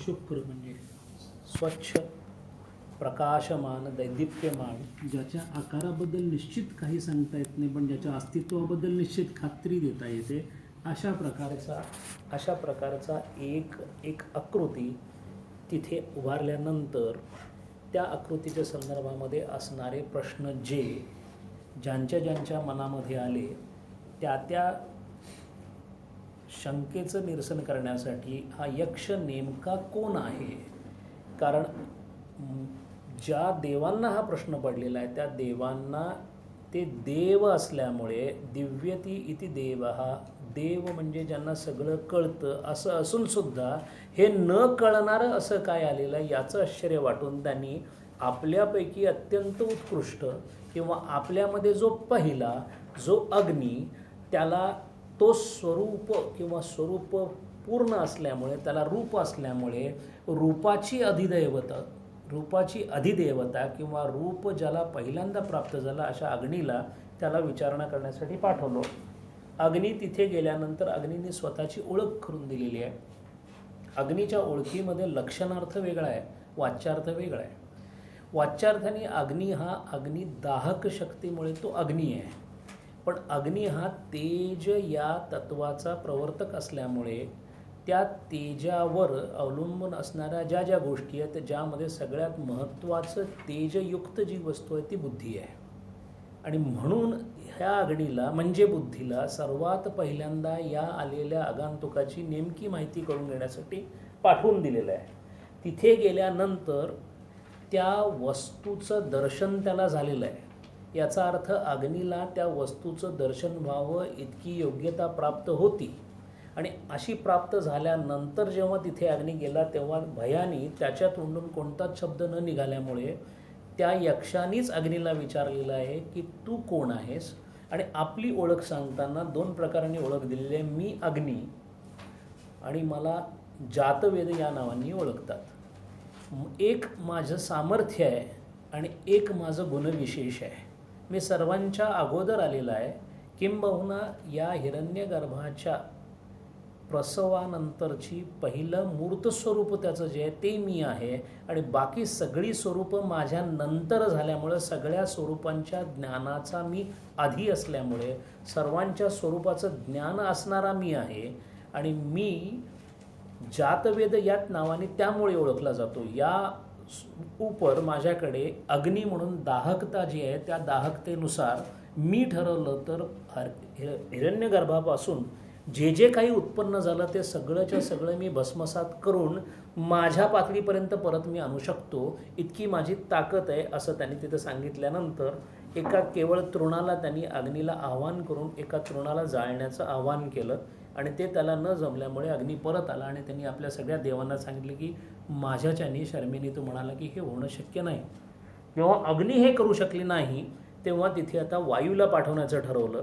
शुभ्र म्हणजे स्वच्छ, प्रकाशमान, दैदिप्यमान, ज्याच्या आकाराबद्दल निश्चित काही सांगता येत नाही पण ज्याच्या अस्तित्वाबद्दल निश्चित खात्री देता येते, अशा प्रकारचा एक आकृती तिथे उभारल्यानंतर त्या आकृतीच्या संदर्भामध्ये असणारे प्रश्न ज्यांच्या मनामध्ये आले त्या शंकेचं निरसन करण्यासाठी हा यक्ष नेमका कोण आहे. कारण ज्या देवांना हा प्रश्न पडलेला आहे त्या देवांना ते देव असल्यामुळे दिव्यती इति देवः, देव म्हणजे ज्यांना सगळं कळतं असं असूनसुद्धा हे न कळणारं असं काय आलेलं आहे याचं आश्चर्य वाटून त्यांनी आपल्यापैकी अत्यंत उत्कृष्ट किंवा आपल्यामध्ये जो पहिला जो अग्नी, त्याला तो स्वरूप किंवा स्वरूप पूर्ण असल्यामुळे, त्याला रूप असल्यामुळे रूपाची अधिदेवता किंवा रूप ज्याला पहिल्यांदा प्राप्त झालं अशा अग्नीला त्याला विचारणा करण्यासाठी पाठवलो. अग्नी तिथे गेल्यानंतर अग्नीने स्वतःची ओळख करून दिलेली आहे. अग्नीच्या ओळखीमध्ये लक्षणार्थ वेगळा आहे, वाच्यार्थ वेगळा आहे. वाच्यार्थाने अग्नी दाहक शक्तीमुळे तो अग्नी आहे, पण अग्नी हा तेज या तत्वाचा प्रवर्तक असल्यामुळे त्या तेजावर अवलंबून असणाऱ्या ज्या गोष्टी आहेत ज्यामध्ये सगळ्यात महत्त्वाचं तेजयुक्त जी वस्तू आहे ती बुद्धी आहे. आणि म्हणून ह्या अग्नीला म्हणजे बुद्धीला सर्वात पहिल्यांदा या आलेल्या आगंतुकाची नेमकी माहिती करून घेण्यासाठी पाठवून दिलेलं आहे. तिथे गेल्यानंतर त्या वस्तूचं दर्शन त्याला झालेलं आहे. याचा अर्थ अग्नीला त्या वस्तूचं दर्शन व्हावं इतकी योग्यता प्राप्त होती. आणि अशी प्राप्त झाल्यानंतर जेव्हा तिथे अग्नी गेला तेव्हा भयाने त्याच्या तोंडून कोणताच शब्द न निघाल्यामुळे त्या यक्षानीच अग्नीला विचारलेलं आहे की तू कोण आहेस. आणि आपली ओळख सांगताना दोन प्रकारांनी ओळख दिलेली आहे. मी अग्नी आणि मला जातवेद या नावांनी ओळखतात. एक माझं सामर्थ्य आहे आणि एक माझं गुणविशेष आहे. मी सर्वांच्या अगोदर आलेला आहे. किंबहुना या हिरण्यगर्भाच्या प्रसवानंतरची पहिलं मूर्त स्वरूप त्याचं जे आहे ते मी आहे. आणि बाकी सगळी स्वरूपं माझ्या नंतर झाल्यामुळं सगळ्या स्वरूपांच्या ज्ञानाचा मी आधी असल्यामुळे सर्वांच्या स्वरूपाचं ज्ञान असणारा मी आहे. आणि मी जातवेद याच नावाने त्यामुळे ओळखला जातो. या उपर माझ्याकडे अग्नी म्हणून दाहकता जी आहे त्या दाहकतेनुसार मी ठरवलं तर हिरण्यगर्भापासून जे काही उत्पन्न झालं ते सगळंच्या सगळं मी भस्मसात करून माझ्या पातळीपर्यंत परत मी आणू शकतो, इतकी माझी ताकद आहे असं त्यांनी तिथं सांगितल्यानंतर एका केवळ तृणाला त्यांनी अग्नीला आवाहन करून एका तृणाला जाळण्याचं आवाहन केलं. आणि ते त्याला न जमल्यामुळे अग्नी परत आला आणि त्यांनी आपल्या सगळ्या देवांना सांगितले की माझ्याच्यानी शर्मिनी तो म्हणाला की हे होणं शक्य नाही. जेव्हा अग्नी हे करू शकली नाही तेव्हा तिथे आता वायूला पाठवण्याचं ठरवलं.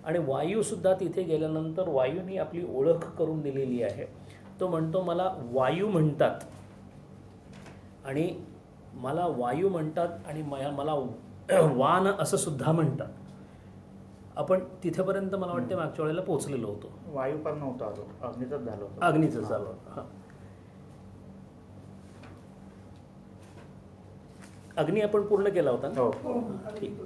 आणि वायूसुद्धा तिथे गेल्यानंतर वायूने आपली ओळख करून दिलेली आहे. तो म्हणतो मला वायू म्हणतात आणि मला वायू म्हणतात आणि मला वान असं सुद्धा म्हणतात. आपण तिथेपर्यंत मला वाटते मागच्या वेळेला पोहोचलेलो होतो. वायू पण नव्हता आलो, अग्नीचंच झालं होतं. अग्नीचं झालं होतं. हां, अग्नी आपण पूर्ण केला होता ना. हो. ठीक.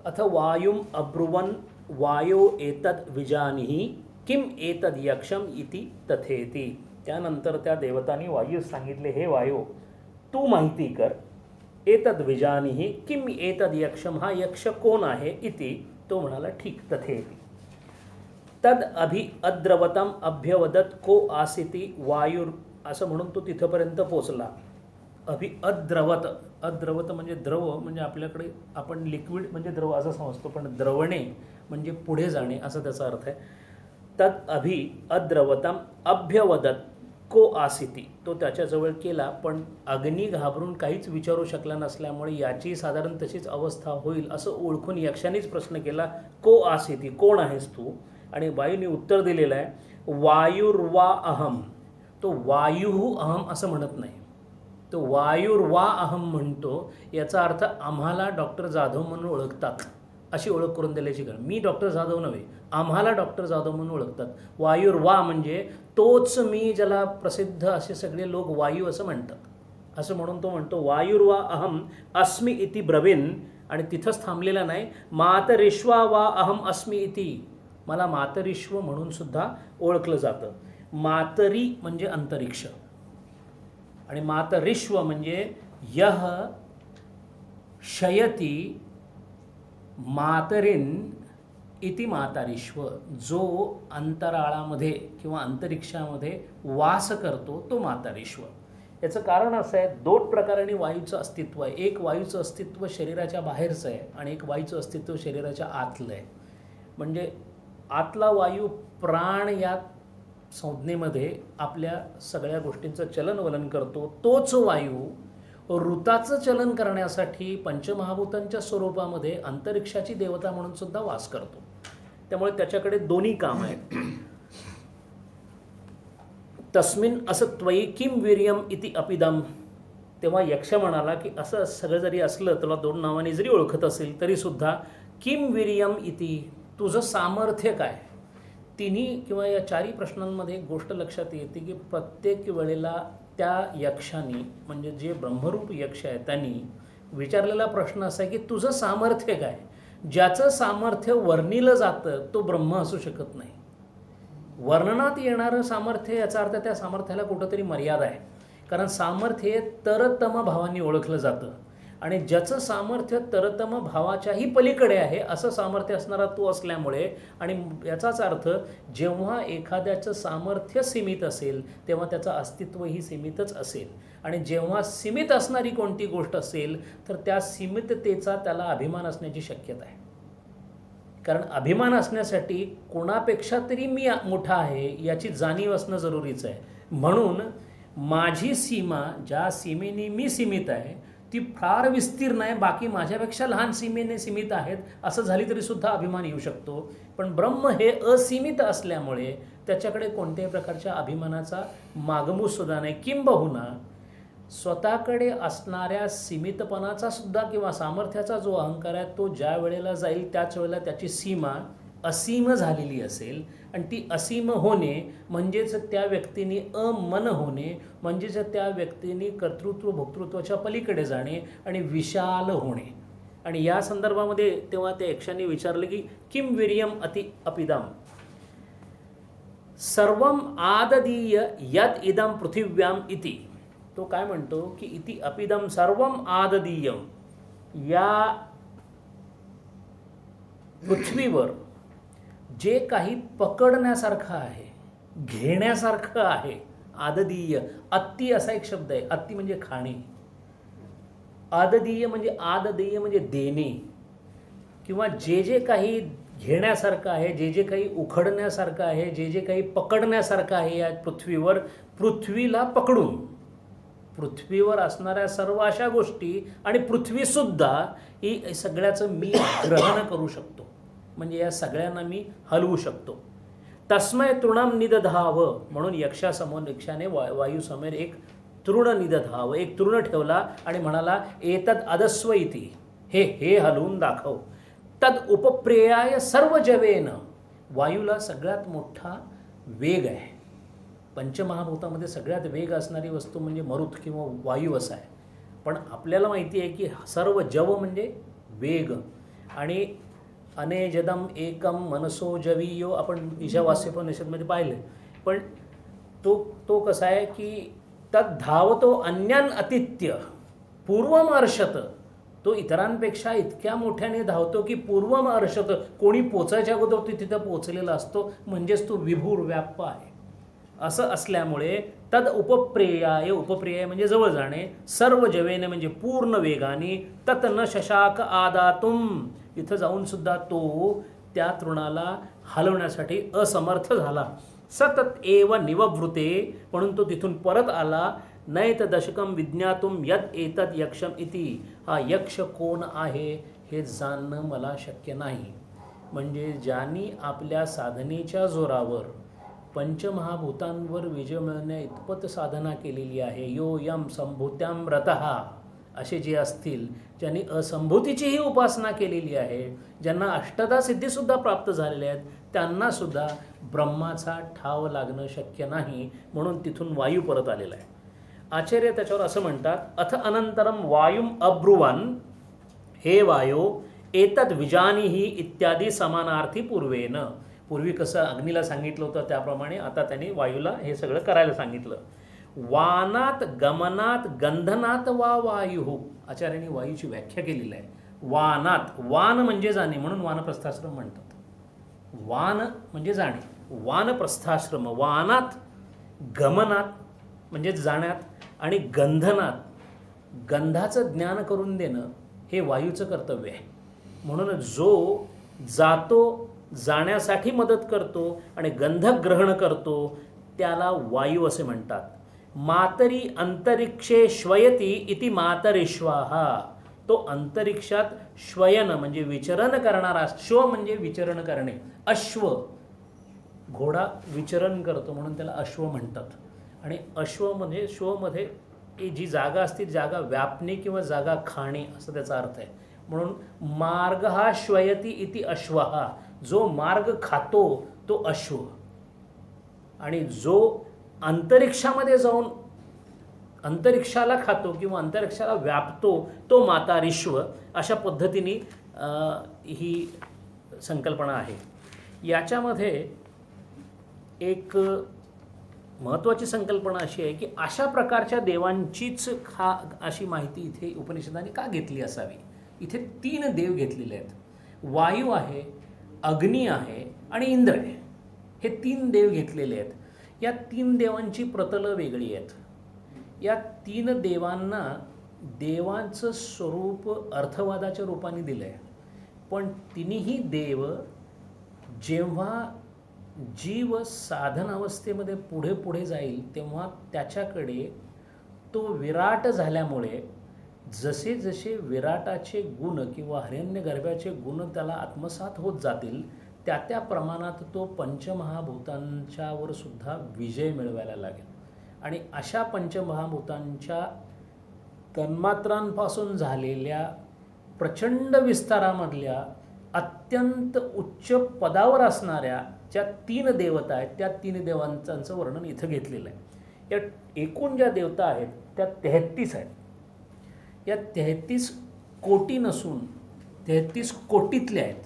अथ वायुम अब्रुवन् वायो एतद् विजानीहि किम एतद् यक्षम इति तथेति. त्यानंतर त्या देवतांनी वायूस सांगितले, हे वायू तू माहिती कर. एतद् विजानीहि किम एतद् यक्षम, हा यक्ष कोण आहे इति. तो म्हणाला ठीक तथेति. तद अभि अद्रवतम अभ्यवदत को आसिति वायुर, असं म्हणून तो तिथपर्यंत पोचला. अद्रवत म्हणजे द्रव, म्हणजे आपल्याकडे आपण लिक्विड म्हणजे द्रव असं समजतो, पण द्रवणे म्हणजे पुढे जाणे असा त्याचा अर्थ आहे. तद अद्रवतम अभ्यवदत को आसिती, तो त्याच्याजवळ केला. पण अग्नी घाबरून काहीच विचारू शकला नसल्यामुळे याची साधारण तशीच अवस्था होईल असं ओळखून यक्षानेच प्रश्न केला, को आसिती, कोण आहेस तू. आणि वायूने उत्तर दिलेलं आहे, वायुर्वा अहम. तो वायू अहम असं म्हणत नाही, तो वायुर्वा अहम म्हणतो. याचा अर्थ आम्हाला डॉक्टर जाधव म्हणून ओळखतात. अशी ओळख करून दिल्याची गरज. मी डॉक्टर जाधव नव्हे, आम्हाला डॉक्टर जाधव म्हणून ओळखतात. वायुर्वा म्हणजे तोच मी, ज्याला प्रसिद्ध असे सगळे लोक वायू असं म्हणतात. असं म्हणून तो म्हणतो वायुर्वा अहम अस्मि इति ब्रवीन. आणि तिथंच थांबलेला नाही, मातरिश्वा वा अहम अस्मि इति, मला मातरिश्व म्हणून सुद्धा ओळखलं जातं. मातरी म्हणजे अंतरिक्ष आणि मातरिश्व म्हणजे यह शयती मातरिन इति मातारिश्व, जो अंतराळामध्ये किंवा अंतरिक्षामध्ये वास करतो तो मातारिश्व. याचं कारण असं आहे, दोन प्रकाराने वायूचं अस्तित्व आहे. एक वायूचं अस्तित्व शरीराच्या बाहेरचं आहे आणि एक वायूचं अस्तित्व शरीराच्या आतलं आहे. म्हणजे आतला वायू प्राण या संज्ञेमध्ये आपल्या सगळ्या गोष्टींचं चलनवलन करतो. तोच वायू ऋताचं चलन करण्यासाठी पंचमहाभूतांच्या स्वरूपामध्ये अंतरिक्षाची देवता म्हणून सुद्धा वास करतो. त्यामुळे त्याच्याकडे दोन्ही काम आहेत. तस्मिन असं त्वयी किम वीर्यम इति अपिदम. तेव्हा यक्ष म्हणाला की असं सगळं जरी असलं, तुला दोन नावाने जरी ओळखत असेल तरी सुद्धा किम वीर्यम इति, तुझं सामर्थ्य काय. तिन्ही किंवा या चारही प्रश्नांमध्ये एक गोष्ट लक्षात येते की प्रत्येक वेळेला त्या यक्षांनी, म्हणजे जे ब्रह्मरूप यक्ष आहे त्यांनी विचारलेला प्रश्न असा आहे की तुझं सामर्थ्य काय. ज्याचं सामर्थ्य वर्णिलं जातं तो ब्रह्म असू शकत नाही. वर्णनात येणारं सामर्थ्य, याचा अर्थ त्या सामर्थ्याला कुठंतरी मर्यादा आहे. कारण सामर्थ्य तरतम भावांनी ओळखलं जातं आणि ज्याचं सामर्थ्य तरतम भावाच्याही पलीकडे आहे असं सामर्थ्य असणारा तो असल्यामुळे, आणि याचाच अर्थ जेव्हा एखाद्याचं सामर्थ्य सीमित असेल तेव्हा त्याचं अस्तित्वही सीमितच असेल. आणि जेव्हा सीमित असणारी कोणती गोष्ट असेल तर त्या सीमिततेचा त्याला अभिमान असण्याची शक्यता आहे. कारण अभिमान असण्यासाठी कोणापेक्षा तरी मी मोठा आहे याची जाणीव असणं जरुरीचं आहे. म्हणून माझी सीमा, ज्या सीमेने मी सीमित आहे ती फार विस्तीर्ण आहे, बाकी माझ्यापेक्षा लहान सीमेने सीमित आहेत असं झाली तरी सुद्धा अभिमान येऊ शकतो. पण ब्रह्म हे असीमित असल्यामुळे त्याच्याकडे कोणत्याही प्रकारच्या अभिमानाचा मागमूस सुद्धा नाही. किंबहुना स्वतःकडे असणाऱ्या सीमितपणाचा सुद्धा किंवा सामर्थ्याचा जो अहंकार आहे तो ज्या वेळेला जाईल त्याच वेळेला त्याची सीमा असीम झालेली असेल. आणि ती असीम होणे म्हणजेच त्या व्यक्तीने अमन होणे, म्हणजेच त्या व्यक्तीने कर्तृत्व भोक्तृत्वाच्या पलीकडे जाणे आणि विशाल होणे. आणि या संदर्भामध्ये तेव्हा त्या यक्षांनी विचारलं की किम वीर्यम अति अपिदम सर्वम आददीय यद इदम पृथिव्याम इति. तो काय म्हणतो की इति अपिदम सर्वम आददीयम, या पृथ्वीवर जे काही पकडण्यासारखं आहे, घेण्यासारखं आहे, आददीय, अत्ती असा एक शब्द आहे. अत्ती म्हणजे खाणे, आददीय म्हणजे आददेय म्हणजे देणे, किंवा जे जे काही घेण्यासारखं आहे, जे जे काही उखडण्यासारखं आहे, जे जे काही पकडण्यासारखं आहे या पृथ्वीवर, पृथ्वीला पकडून पृथ्वीवर असणाऱ्या सर्व अशा गोष्टी आणि पृथ्वीसुद्धा ही सगळ्याचं मी ग्रहण करू शकतो. म्हणजे या सगळ्यांना मी हलवू शकतो. तस्मय तृणम निदधाव, म्हणून यक्षासमोर यक्षाने वायूसमोर एक तृण निदधाव, एक तृण ठेवला आणि म्हणाला एतद अदस्व इति, हे हलवून दाखव. तद उपप्रेयाय सर्व जवेन, वायूला सगळ्यात मोठा वेग आहे. पंचमहाभूतामध्ये सगळ्यात वेग असणारी वस्तू म्हणजे मरुत किंवा वायू असा आहे. पण आपल्याला माहिती आहे की सर्व जव म्हणजे वेग. आणि अनेजदम एकम मनसो जवीयो आपण ईशावास्योपनिषदमध्ये पाहिलं. पण तो कसा आहे की तद धावतो अन्यान अतिथ्य पूर्वम अर्षत, तो इतरांपेक्षा इतक्या मोठ्याने धावतो की पूर्वम अर्षत, कोणी पोचायच्या अगोदर तो तिथं पोचलेला असतो. म्हणजेच तो विभूर व्याप्त आहे. असं असल्यामुळे तद उपप्रेयाय, उपप्रेयाय म्हणजे जवळ जाणे, सर्व जवेने म्हणजे पूर्ण वेगाने, तत न शशाक आदातुम, इथं जाऊन सुद्धा तो त्या तृणाला हलवण्यासाठी असमर्थ झाला. सतत एव निववृते, म्हणून तो तिथून परत आला. नैत दशकम विज्ञातुम यत एतद यक्षम इति, हा यक्ष कोण आहे हे जाणणं मला शक्य नाही. म्हणजे ज्यांनी आपल्या साधनेच्या जोरावर पंचमहाभूतांवर विजय मिळवण्या इतपत साधना केलेली आहे, यो यम संभूत्याम रतः, असे जे असतील, ज्यांनी असंभूतीचीही उपासना केलेली आहे, ज्यांना अष्टदा सिद्धीसुद्धा प्राप्त झालेल्या आहेत, त्यांनासुद्धा ब्रह्माचा ठाव लागणं शक्य नाही. म्हणून तिथून वायू परत आलेला आहे. आचार्य त्याच्यावर असं म्हणतात, अथ अनंतरम वायुम अब्रुवन, हे वायो एतद विजानीही इत्यादी समानार्थी पूर्वेन. पूर्वी कसं अग्नीला सांगितलं होतं त्याप्रमाणे आता त्यांनी वायूला हे सगळं करायला सांगितलं. वानात गमनात गंधनात वा वायू. आचार्यांनी वायूची व्याख्या केलेली आहे. वानात, वान म्हणजे जाणे, म्हणून वानप्रस्थाश्रम म्हणतात. वान म्हणजे जाणे, वानप्रस्थाश्रम. वानात, गमनात म्हणजे जाण्यात, आणि गंधनात, गंधाचं ज्ञान करून देणं हे वायूचं कर्तव्य आहे. म्हणून जो जातो, जाण्यासाठी मदत करतो आणि गंध ग्रहण करतो त्याला वायू असे म्हणतात. मातरी अंतरिक्षे श्वयती इति मातरिश्वाहा. तो अंतरिक्षात श्वयन म्हणजे विचरण करणारा. श्व म्हणजे विचरण करणे. अश्व, घोडा विचरण करतो म्हणून त्याला अश्व म्हणतात. आणि अश्व म्हणजे श्वमध्ये जी जागा असते, जागा व्यापणे किंवा जागा खाणे असं त्याचा अर्थ आहे. म्हणून मार्ग हा श्वयती इति अश्वहा. जो मार्ग खातो तो अश्व, आणि जो अंतरिक्षामध्ये जाऊन अंतरिक्षाला खातो किंवा अंतरिक्षाला व्यापतो तो मातारिश्व. अशा पद्धतीने ही संकल्पना आहे. याच्यामध्ये एक महत्त्वाची संकल्पना अशी आहे की अशा प्रकारच्या देवांचीच अशी माहिती इथे उपनिषदांनी का घेतली असावी. इथे 3 देव घेतलेले आहेत. वायू आहे, अग्नी आहे आणि इंद्र आहे. हे 3 देव घेतलेले आहेत. या 3 देवांची प्रतलं वेगळी आहेत. या 3 देवांना देवांचं स्वरूप अर्थवादाच्या रूपाने दिलं आहे. पण तिन्ही देव जेव्हा जीव साधन अवस्थेमध्ये पुढे पुढे जाईल तेव्हा त्याच्याकडे तो विराट झाल्यामुळे जसे जसे विराटाचे गुण किंवा हिरण्यगर्भाचे गुण त्याला आत्मसात होत जातील त्या त्या प्रमाणात तो पंचमहाभूतांच्यावर सुद्धा विजय मिळवायला लागेल. आणि अशा पंचमहाभूतांच्या तन्मात्रांपासून झालेल्या प्रचंड विस्तारामधल्या अत्यंत उच्च पदावर असणाऱ्या ज्या 3 देवता आहेत त्या 3 देवांचं वर्णन इथं घेतलेलं आहे. या एकूण ज्या देवता आहेत त्या 33 आहेत. या 33 कोटी नसून 33 कोटीतल्या आहेत.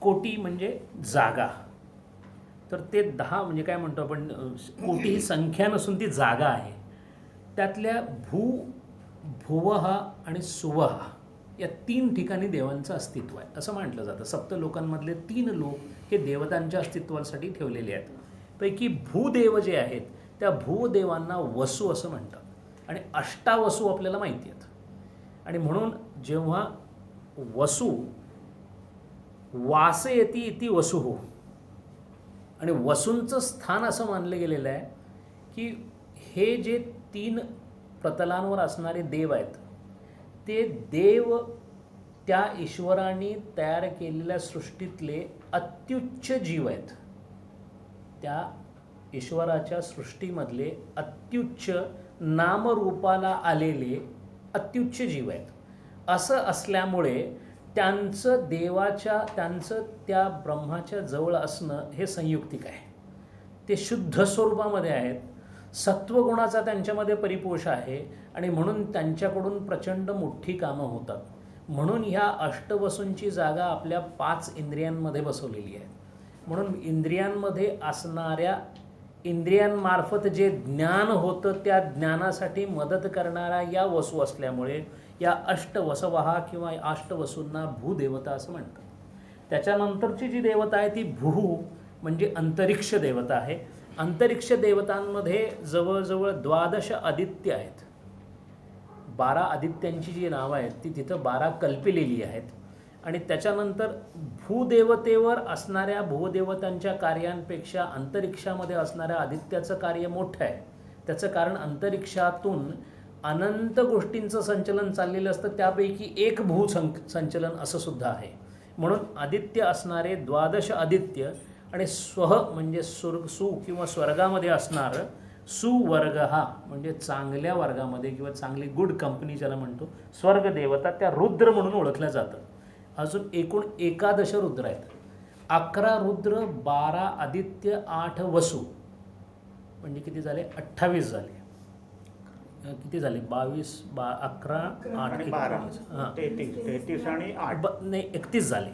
कोटी म्हणजे जागा, तर ते 10 म्हणजे काय म्हणतो आपण, कोटी ही संख्या नसून ती जागा आहे. त्यातल्या भुवहा आणि सुवहा या 3 ठिकाणी देवांचं अस्तित्व आहे असं म्हटलं जातं. सप्तलोकांमधले 3 लोक हे देवतांच्या अस्तित्वासाठी ठेवलेले आहेत. पैकी भूदेव जे आहेत त्या भूदेवांना वसू असं म्हणतात. आणि अष्टावसू आपल्याला माहिती आहेत. आणि म्हणून जेव्हा वसू वासयती इति वसुः, आणि वसूंचं स्थान असं मानलं गेलेलं आहे की हे जे 3 प्रतलांवर असणारे देव आहेत ते देव त्या ईश्वराने तयार केलेल्या सृष्टीतले अत्युच्च जीव आहेत. त्या ईश्वराच्या सृष्टीमधले अत्युच्च नामरूपाला आलेले अत्युच्च जीव आहेत. असं असल्यामुळे त्यांचं त्या ब्रह्माच्या जवळ असणं हे संयुक्तिक आहे. ते शुद्ध स्वरूपामध्ये आहेत. सत्वगुणाचा त्यांच्यामध्ये परिपोष आहे आणि म्हणून त्यांच्याकडून प्रचंड मोठी कामं होतात. म्हणून ह्या अष्टवसूंची जागा आपल्या 5 इंद्रियांमध्ये बसवलेली आहे. म्हणून इंद्रियांमध्ये असणाऱ्या इंद्रियांमार्फत जे ज्ञान होतं त्या ज्ञानासाठी मदत करणाऱ्या या वसू असल्यामुळे या अष्टवसवहा किंवा अष्टवसूंना भूदेवता असं म्हणतात. त्याच्यानंतरची जी देवता आहे ती भूहू म्हणजे अंतरिक्ष देवता आहे. अंतरिक्ष देवतांमध्ये जवळजवळ 12 आदित्य आहेत. 12 आदित्यांची जी नावं आहेत ती तिथं 12 कल्पिलेली आहेत. आणि त्याच्यानंतर भूदेवतेवर असणाऱ्या भूदेवतांच्या कार्यांपेक्षा अंतरिक्षामध्ये असणाऱ्या आदित्याचं कार्य मोठं आहे. त्याचं कारण अंतरिक्षातून अनंत गोष्टींचं संचलन चाललेलं असतं, त्यापैकी एक संचलन असं सुद्धा आहे. म्हणून आदित्य असणारे 12 आदित्य आणि स्वह म्हणजे सु किंवा स्वर्गामध्ये असणारं सुवर्ग हा म्हणजे चांगल्या वर्गामध्ये किंवा चांगली गुड कंपनी ज्याला म्हणतो स्वर्ग देवता, त्या रुद्र म्हणून ओळखल्या जातं. अजून एकूण 11 रुद्र आहेत. 11 रुद्र, 12 आदित्य, 8 वसु, म्हणजे किती झाले? 28 झाले. किती झाले? 22, 11, 8, आणि 12 हां 33 आणि 8 नाही 31 झाले.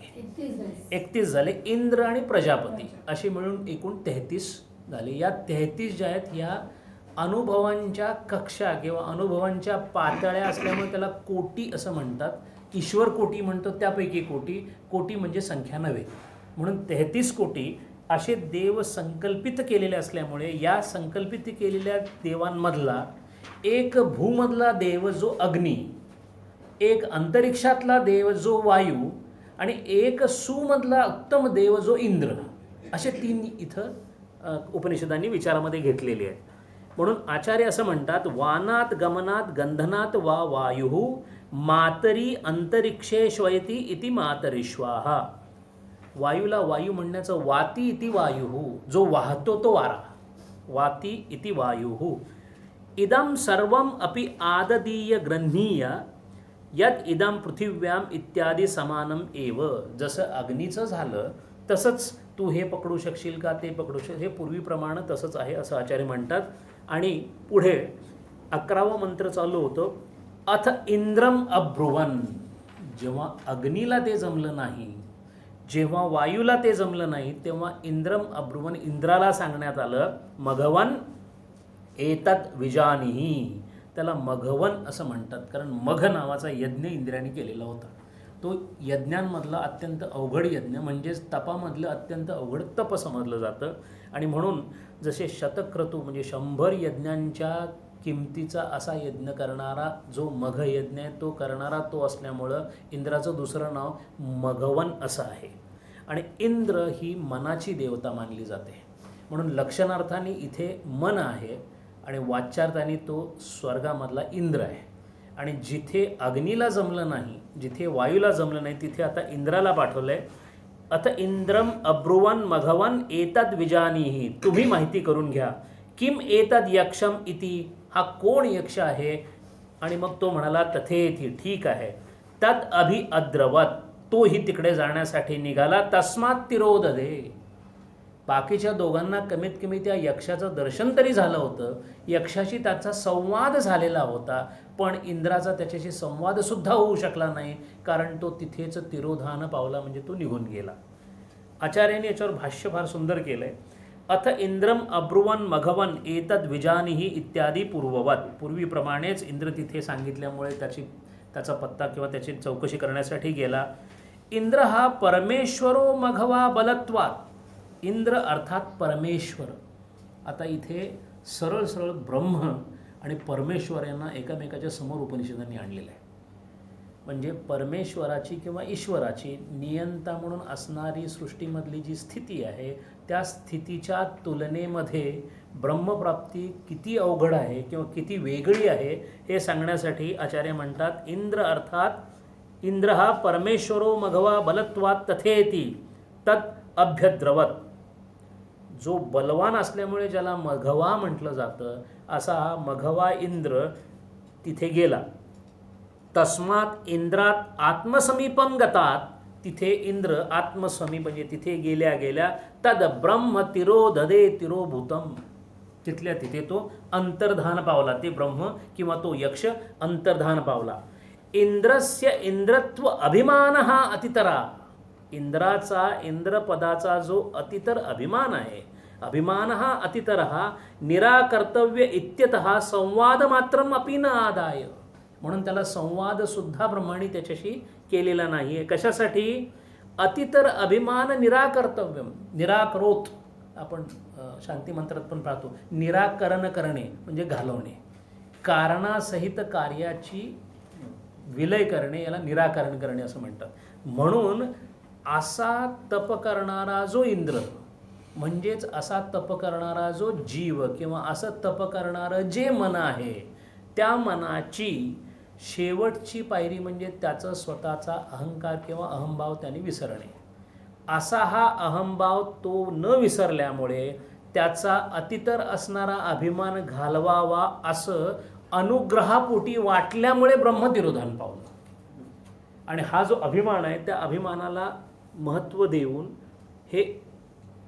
31 झाले. इंद्र आणि प्रजापती अशी मिळून एकूण 33 झाले. या 33 ज्या आहेत ह्या अनुभवांच्या कक्षा किंवा अनुभवांच्या पातळ्या असल्यामुळे त्याला कोटी असं म्हणतात. ईश्वर कोटी म्हणतो त्यापैकी कोटी. कोटी म्हणजे संख्या नव्हे, म्हणून 33 कोटी असे देव संकल्पित केलेले असल्यामुळे या संकल्पित केलेल्या देवांमधला एक भूमधला देव जो अग्नी, एक अंतरिक्षातला देव जो वायू आणि एक सुमधला उत्तम देव जो इंद्र, असे 3 इथं उपनिषदांनी विचारामध्ये घेतलेले आहेत. म्हणून आचार्य असं म्हणतात, वानात गमनात गंधनात वा वायु मातरी अंतरिक्षे श्वयती इति मातरिश्वाहा. वायूला वायू म्हणण्याचं वाती इति वायु, जो वाहतो तो वारा, वाती इति वायु. इदं सर्वम अपि आददीय ग्रंथीय यत इदं पृथिव्याम इत्यादी समानम एव. जसं अग्नीचं झालं तसंच तू हे पकडू शकशील का ते पकडू शकशील, हे पूर्वीप्रमाणे तसंच आहे असं आचार्य म्हणतात. आणि पुढे 11वा मंत्र चालू होतो, अथ इंद्रम अब्रुवन. जेव्हा अग्नीला ते जमलं नाही, जेव्हा वायूला ते जमलं नाही, तेव्हा इंद्रम अब्रुवन, इंद्राला सांगण्यात आलं, मघवन एतत् विजानीहि. त्याला मघवन असं म्हणतात कारण मघ नावाचा यज्ञ इंद्राने केलेला होता. तो यज्ञांमधला अत्यंत अवघड यज्ञ, म्हणजेच तपामधलं अत्यंत अवघड तप समजलं जातं. आणि म्हणून जसे शतक्रतू म्हणजे 100 यज्ञांच्या किमतीचा असा यज्ञ करणारा जो मघ यज्ञ आहे तो करणारा तो असल्यामुळं इंद्राचं दुसरं नाव मघवन असं आहे. आणि इंद्र ही मनाची देवता मानली जाते, म्हणून लक्षणार्थाने इथे मन आहे आणि वाच्यार्थाने तो स्वर्गामधला इंद्र आहे. आणि जिथे अग्नीला जमलं नाही, जिथे वायूला जमलं नाही, तिथे आता इंद्राला पाठवलं आहे. अथ इंद्रम अब्रुवन मघवन एतद विजानीहि. तुम्ही माहिती करून घ्या. किम एतद यक्षम इति. हा कोण यक्ष आहे? आणि मग तो म्हणाला तथेथी, ठीक आहे. तद अभि अद्रवत. तोही तिकडे जाण्यासाठी निघाला. तस्मात तिरोददे. बाकीच्या दोघांना कमीत कमी त्या यक्षाचं दर्शन तरी झालं होतं, यक्षाशी त्याचा संवाद झालेला होता, पण इंद्राचा त्याच्याशी संवादसुद्धा होऊ शकला नाही, कारण तो तिथेच तिरोधान पावला, म्हणजे तो निघून गेला. आचार्याने याच्यावर भाष्य फार सुंदर केलं आहे. अथ इंद्रम अब्रुवन मघवन एतद विजानीहि इत्यादी पूर्ववत. पूर्वीप्रमाणेच इंद्र तिथे सांगितल्यामुळे त्याचा पत्ता किंवा त्याची चौकशी करण्यासाठी गेला. इंद्र हा परमेश्वरो मघवा बलत्वात. इंद्र अर्थात परमेश्वर. आता इथे सरळ सरळ ब्रह्म आणि परमेश्वर यांना एकामेकाच्या समोर उपनिषदांनी आणलेलं आहे. म्हणजे परमेश्वराची किंवा ईश्वराची नियंता म्हणून असणारी सृष्टीमधली जी स्थिती आहे, त्या स्थितीच्या तुलनेमध्ये ब्रह्मप्राप्ती किती अवघड आहे किंवा किती वेगळी आहे हे सांगण्यासाठी आचार्य म्हणतात, इंद्र अर्थात इंद्र हा परमेश्वरो मघवा बलत्वात तथेती तत् अभ्यद्रवत. जो बलवान असल्यामुळे ज्याला मघवा म्हटलं जातं, असा मघवा इंद्र तिथे गेला. तस्मात इंद्रात आत्मसमीपम गतात. तिथे इंद्र आत्मसमीप म्हणजे तिथे गेल्या गेल्या तद ब्रह्म तिरोधदे तिरोभूतम. तिथल्या तिथे तो अंतर्धान पावला. ते ब्रह्म किंवा तो यक्ष अंतर्धान पावला. इंद्रस्य इंद्रत्व अभिमान हा अतितरा. इंद्राचा इंद्रपदाचा जो अतितर अभिमान आहे, अभिमान हा अतितर हा निराकर्तव्य इत्यतः संवाद मात्रम अपि न आदाय. म्हणून त्याला संवाद सुद्धा ब्रह्माने त्याच्याशी केलेला नाही आहे. कशासाठी? अतितर अभिमान निराकर्तव्य. निराकरोत आपण शांती मंत्रात पण पाहतो. निराकरण करणे म्हणजे घालवणे. कारणासहित कार्याची विलय करणे याला निराकरण करणे असं म्हणतात. म्हणून असा तप करणारा जो इंद्र, म्हणजेच असा तप करणारा जो जीव किंवा असं तप करणारं जे मन आहे, त्या मनाची शेवटची पायरी म्हणजे त्याचं स्वतःचा अहंकार किंवा अहंभाव त्याने विसरणे. असा हा अहंभाव तो न विसरल्यामुळे त्याचा अतितर असणारा अभिमान घालवावा असं अनुग्रहापोटी वाटल्यामुळे ब्रह्म तिरोधान पावलं. आणि हा जो अभिमान आहे त्या अभिमानाला महत्त्व देऊन हे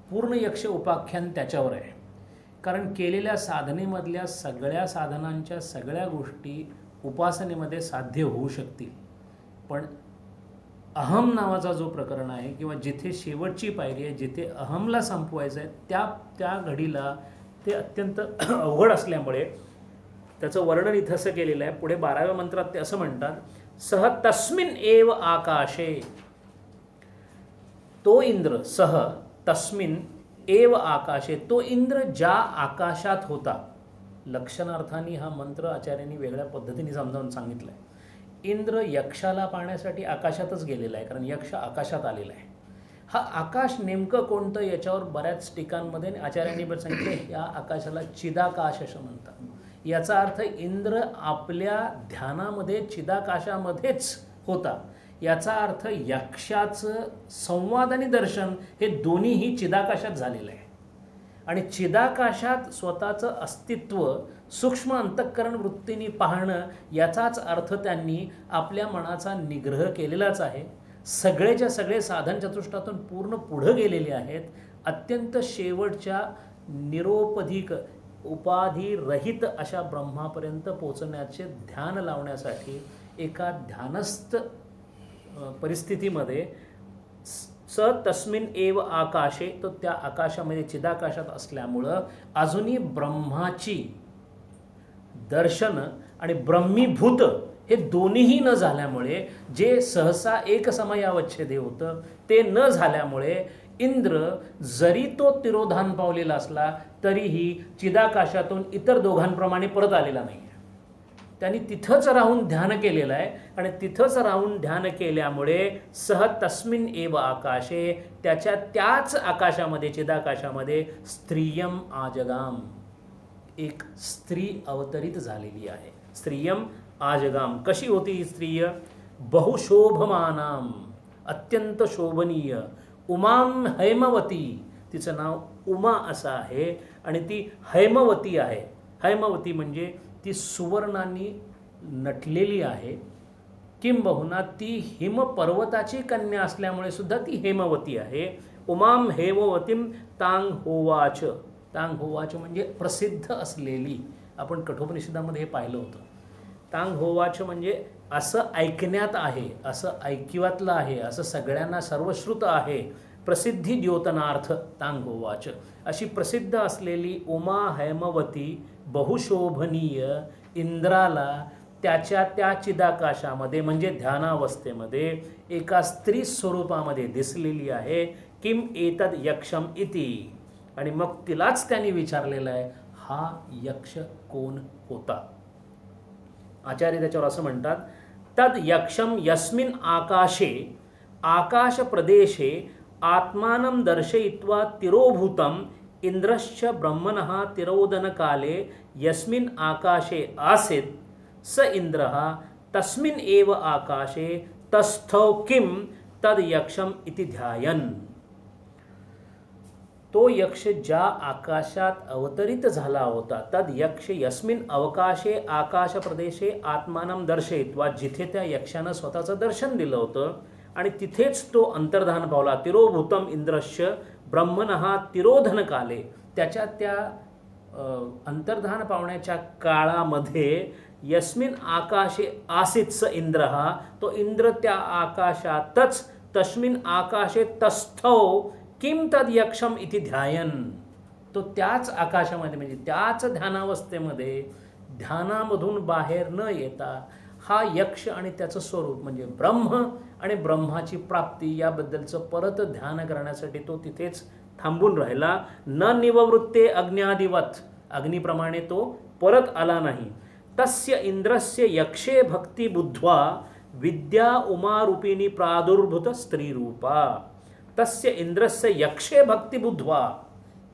पूर्ण यक्ष उपाख्यान त्याच्यावर आहे. कारण केलेल्या साधनेमधल्या सगळ्या साधनांच्या सगळ्या गोष्टी उपासनेमध्ये साध्य होऊ शकतील, पण अहम नावाचा जो प्रकरण आहे किंवा जिथे शेवटची पायरी आहे, जिथे अहमला संपवायचं आहे, त्या घडीला ते अत्यंत अवघड असल्यामुळे त्याचं वर्णन इथं असं केलेलं आहे. पुढे 12व्या मंत्रात ते असं म्हणतात, सह तस्मिन एव आकाशे. तो इंद्र, सह तस्मिन एव आकाशे, तो इंद्र ज्या आकाशात होता. लक्षणार्थाने हा मंत्र आचार्यांनी वेगळ्या पद्धतीने समजावून सांगितलं आहे. इंद्र यक्षाला पाहण्यासाठी आकाशातच गेलेला आहे, कारण यक्ष आकाशात आलेला आहे. हा आकाश नेमकं कोणतं याच्यावर बऱ्याच ठिकाणमध्ये आचार्यांनी सांगितलं, या आकाशाला चिदाकाश असं म्हणतात. याचा अर्थ इंद्र आपल्या ध्यानामध्ये चिदाकाशामध्येच होता. याचा अर्थ यक्षाचं संवाद आणि दर्शन हे दोन्हीही चिदाकाशात झालेलं आहे. आणि चिदाकाशात स्वतःचं अस्तित्व सूक्ष्म अंतःकरण वृत्तीने पाहणं, याचाच अर्थ त्यांनी आपल्या मनाचा निग्रह केलेलाच आहे. सगळेच्या सगळे साधन चतुष्टातून पूर्ण पुढं गेलेले आहेत. अत्यंत शेवटच्या निरोपधिक उपाधिरहित अशा ब्रह्मापर्यंत पोचण्याचे ध्यान लावण्यासाठी एका ध्यानस्थ परिस्थितीमध्ये स तस्मिन एव आकाशे, तो त्या आकाशामध्ये चिदाकाशात असल्यामुळं अजूनही ब्रह्माची दर्शन आणि ब्रह्मीभूत हे दोन्हीही न झाल्यामुळे, जे सहसा एक समयावच्छेदे होतं ते न झाल्यामुळे इंद्र जरी तो तिरोधान पावलेला असला तरीही चिदाकाशातून इतर दोघांप्रमाणे परत आलेला नाही. त्यांनी तिथंच राहून ध्यान केलेलं आहे. आणि तिथंच राहून ध्यान केल्यामुळे सह तस्मिन एव आकाशे, त्याच आकाशामध्ये चिदाकाशामध्ये स्त्रियम आजगाम, एक स्त्री अवतरित झालेली आहे. स्त्रियम आजगाम. कशी होती ही स्त्रिय? बहुशोभमानाम, अत्यंत शोभनीय. उमाम हैमवती, तिचं नाव उमा असं आहे आणि ती हैमवती आहे. हैमवती म्हणजे ती सुवर्णांनी नटलेली आहे. किंबहुना ती हिमपर्वताची कन्या असल्यामुळे सुद्धा ती हेमवती आहे. उमाम हेमवतीम तांग होवाच. तांग होवाच म्हणजे प्रसिद्ध असलेली. आपण कठोपनिषदामध्ये हे पाहिलं होतं. तांग होवाच म्हणजे असं ऐकण्यात आहे, असं ऐकिवातलं आहे, असं सगळ्यांना सर्वश्रुत आहे. प्रसिद्धी द्योतनार्थ तांग होवाच. अशी प्रसिद्ध असलेली उमा हैमवती बहुशोभनीय इंद्राला त्याच्या त्या चिदाकाशामध्ये म्हणजे ध्यानावस्थेमध्ये एका स्त्री स्वरूपामध्ये दिसलेली आहे. किम एतद यक्षम इति. आणि मग तिलाच त्यांनी विचारलेलं आहे, हा यक्ष कोण होता? आचार्य त्याच्यावर असं म्हणतात, तद यक्षम यस्मिन आकाशे आकाश प्रदेशे आत्मानं दर्शयित्वा तिरोभूतम इंद्रश्च ब्रह्मणः तिरोदन काले यस्मिन आकाशे आसीत् स इंद्रः तस्मिन् एव आकाशे तस्थौ किम तद यक्षम इति ध्यायन्. तो यक्ष ज्या आकाशात अवतरित झाला होता, तद यक्ष यस्मिन अवकाशे आकाश प्रदेशे आत्मानं दर्शयित्वा, जिथे त्या यक्षानं स्वतःचं दर्शन दिलं होतं आणि तिथेच तो अंतर्धान पावला. तिरोभूतम इंद्रश्च ब्रह्मणः तिरोधन काले, त्याच्या त्या अंतर्धान पावण्याच्या काळामध्ये यस्मिन आकाशे आसीत् स इंद्रः, तो इंद्र त्या आकाशातच तस्मिन आकाशे तस्थौ किम तद यक्षम इति ध्यायन. तो त्याच आकाशामध्ये म्हणजे त्याच ध्यानावस्थेमध्ये ध्यानामधून बाहेर न येता हा यक्ष आणि त्याचं स्वरूप म्हणजे ब्रह्म आणि ब्रह्माची प्राप्ती याबद्दलचं परत ध्यान करण्यासाठी तो तिथेच थांबून राहिला. न निववृत्ते अग्न्यादिवत, अग्निप्रमाणे तो परत आला नाही. तस्य इंद्रस्य यक्षे भक्ती बुद्ध्वा विद्या उमारूपिणी प्रादुर्भूत स्त्रीरूपा. तस्य इंद्रस्य यक्षे भक्ती बुद्ध्वा,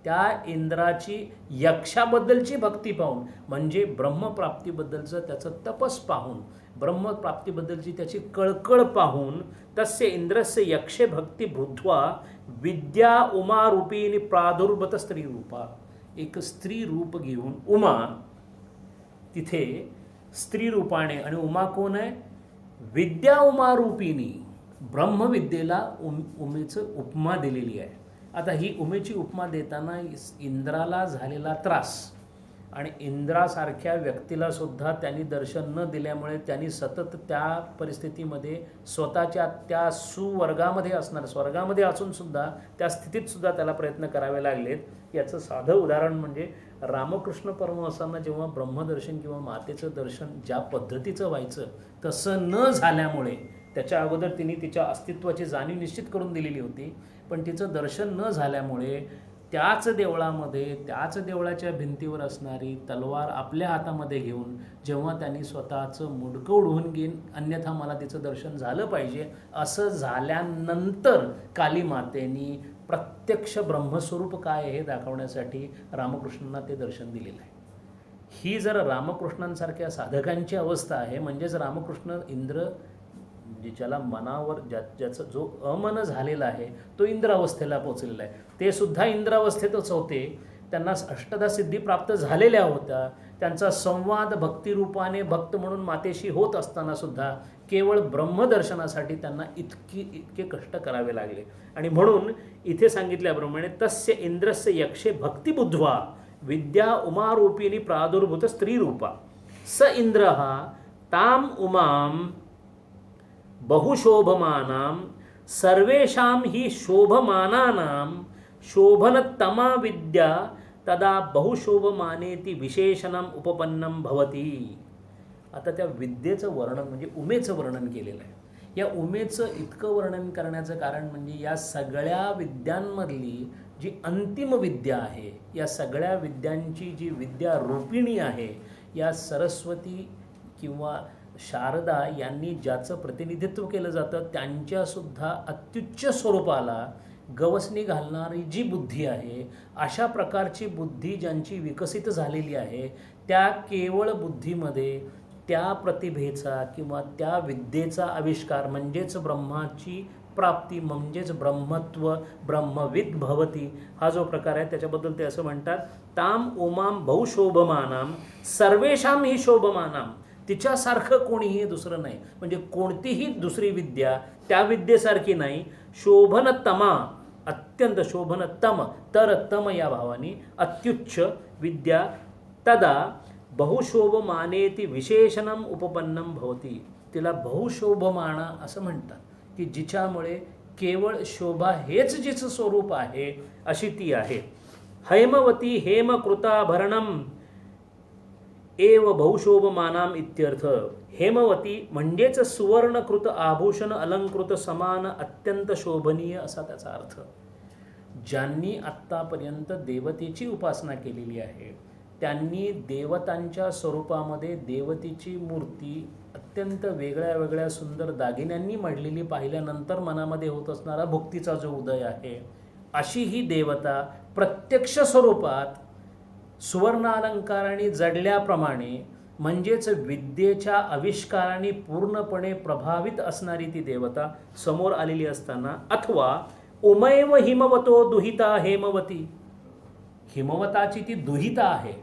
त्या इंद्राची यक्षाबद्दलची भक्ती पाहून म्हणजे ब्रह्मप्राप्तीबद्दलचं त्याचं तपस पाहून, ब्रह्मप्राप्तीबद्दलची त्याची कळकळ पाहून, तस्य इंद्रस्य यक्षे भक्ती बुद्ध्वा विद्या उमा रूपिणी प्रादुर्भत स्त्री रूपा. एक स्त्री रूप घेऊन उमा तिथे स्त्री रूपाने, आणि उमा कोण आहे? विद्या उमा रूपिणी, ब्रह्मविद्येला उमेचं उपमा दिलेली आहे. आता ही उमेची उपमा देताना इंद्राला झालेला त्रास आणि इंद्रासारख्या व्यक्तीला सुद्धा त्यांनी दर्शन न दिल्यामुळे त्यांनी सतत त्या परिस्थितीमध्ये स्वतःच्या त्या सुवर्गामध्ये असणार, स्वर्गामध्ये असून सुद्धा त्या स्थितीत सुद्धा त्याला प्रयत्न करावे लागलेत. याचं साधं उदाहरण म्हणजे रामकृष्ण परमहंसांना जेव्हा ब्रह्मदर्शन किंवा मातेचं दर्शन ज्या पद्धतीचं व्हायचं तसं न झाल्यामुळे, त्याच्या अगोदर तिने तिच्या अस्तित्वाची जाणीव निश्चित करून दिलेली होती, पण तिचं दर्शन न झाल्यामुळे त्याच देवळामध्ये, त्याच देवळाच्या भिंतीवर असणारी तलवार आपल्या हातामध्ये घेऊन जेव्हा त्यांनी स्वतःचं मुंडकं उडवून घेईन, अन्यथा मला तिचं दर्शन झालं पाहिजे, असं झाल्यानंतर काली मातेनी प्रत्यक्ष ब्रह्मस्वरूप काय आहे हे दाखवण्यासाठी रामकृष्णांना ते दर्शन दिलेलं आहे. ही जर रामकृष्णांसारख्या साधकांची अवस्था आहे, म्हणजेच रामकृष्ण इंद्र, म्हणजे ज्याला मनावर ज्याचा जो अमन झालेला आहे तो इंद्रावस्थेला पोचलेला आहे. ते सुद्धा इंद्रावस्थेतच होते, त्यांना अष्टदा सिद्धी प्राप्त झालेल्या होत्या. त्यांचा संवाद भक्तिरूपाने भक्त म्हणून मातेशी होत असताना सुद्धा केवळ ब्रह्मदर्शनासाठी त्यांना इतके कष्ट करावे लागले. आणि म्हणून इथे सांगितल्याप्रमाणे तस्य इंद्रस्य यक्षे भक्तिबुद्ध्वा विद्या उमारूपिणी प्रादुर्भूत स्त्रीरूपा स इंद्रः ताम उमाम बहुशोभमानां सर्वेषां हि शोभमानानां शोभनतमा विद्या तदा बहुशोभमानेति विशेषणम उपपन्नम भवती. आता त्या विद्येचं वर्णन म्हणजे उमेचं वर्णन केलेलं आहे. या उमेचं इतकं वर्णन करण्याचं कारण म्हणजे या सगळ्या विद्यांमधली जी अंतिम विद्या आहे, या सगळ्या विद्यांची जी विद्या रूपिणी आहे, या सरस्वती किंवा शारदा यांनी ज्याचं प्रतिनिधित्व केलं जातं त्यांच्यासुद्धा अत्युच्च स्वरूपाला गवसणी घालणारी जी बुद्धी आहे, अशा प्रकारची बुद्धी ज्यांची विकसित झालेली आहे, त्या केवळ बुद्धीमध्ये त्या प्रतिभेचा किंवा त्या विद्येचा आविष्कार म्हणजेच ब्रह्माची प्राप्ती, म्हणजेच ब्रह्मत्व, ब्रह्मविद भवती हा जो प्रकार आहे त्याच्याबद्दल ते असं म्हणतात, ताम उमाम बहुशोभमानाम सर्वेषाम ही शोभमानाम. तिच्यासारखं कोणीही दुसरं नाही, म्हणजे कोणतीही दुसरी विद्या त्या विद्येसारखी नाही. शोभनतमा, अत्यंत शोभनतम, तर तम या भावाने अत्युच्च विद्या तदा बहुशोभमानेति विशेषणम उपपन्नम भवती. तिला बहुशोभमाना असं म्हणतात की जिच्यामुळे केवळ शोभा हेच जिचं स्वरूप आहे अशी ती आहे. हैमवती हेमकृताभरणम एव बहुशोभमानाम इत्यर्थ. हेमवती म्हणजेच सुवर्णकृत आभूषण अलंकृत समान अत्यंत शोभनीय असा त्याचा अर्थ. ज्यांनी आत्तापर्यंत देवतेची उपासना केलेली आहे त्यांनी देवतांच्या स्वरूपामध्ये देवतेची मूर्ती अत्यंत वेगळ्या वेगळ्या सुंदर दागिन्यांनी मढलेली पाहिल्यानंतर मनामध्ये होत असणारा भक्तीचा जो उदय आहे, अशी ही देवता प्रत्यक्ष स्वरूपात सुवर्णालंकाराने जडल्याप्रमाणे, म्हणजेच विद्येच्या आविष्काराने पूर्णपणे प्रभावित असणारी ती देवता समोर आलेली असताना, अथवा उमैव हिमवतो दुहिता हेमवती, हिमवताची ती दुहिता आहे.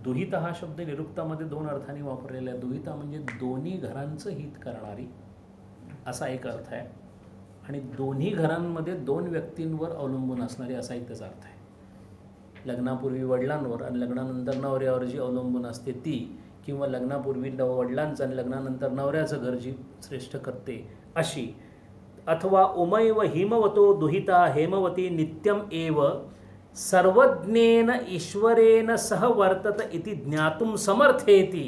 दुहिता हा शब्द निरुक्तामध्ये दोन अर्थाने वापरलेला आहे. दुहिता म्हणजे दोन्ही घरांचं हित करणारी असा एक अर्थ आहे, आणि दोन्ही घरांमध्ये दोन व्यक्तींवर अवलंबून असणारी असा एक त्याचा अर्थ आहे. लग्नापूर्वी वडिलांवर आणि लग्नानंतर नवऱ्यावर जी अवलंबून असते ती, किंवा लग्नापूर्वी वडिलांचं आणि लग्नानंतर नवऱ्याचं घर जी श्रेष्ठ करते अशी. अथवा उमैव हिमवतो दुहिता हेमवती नित्यम एव सर्वज्ञेन ईश्वरेण सह वर्तत इति ज्ञातुम समर्थेती.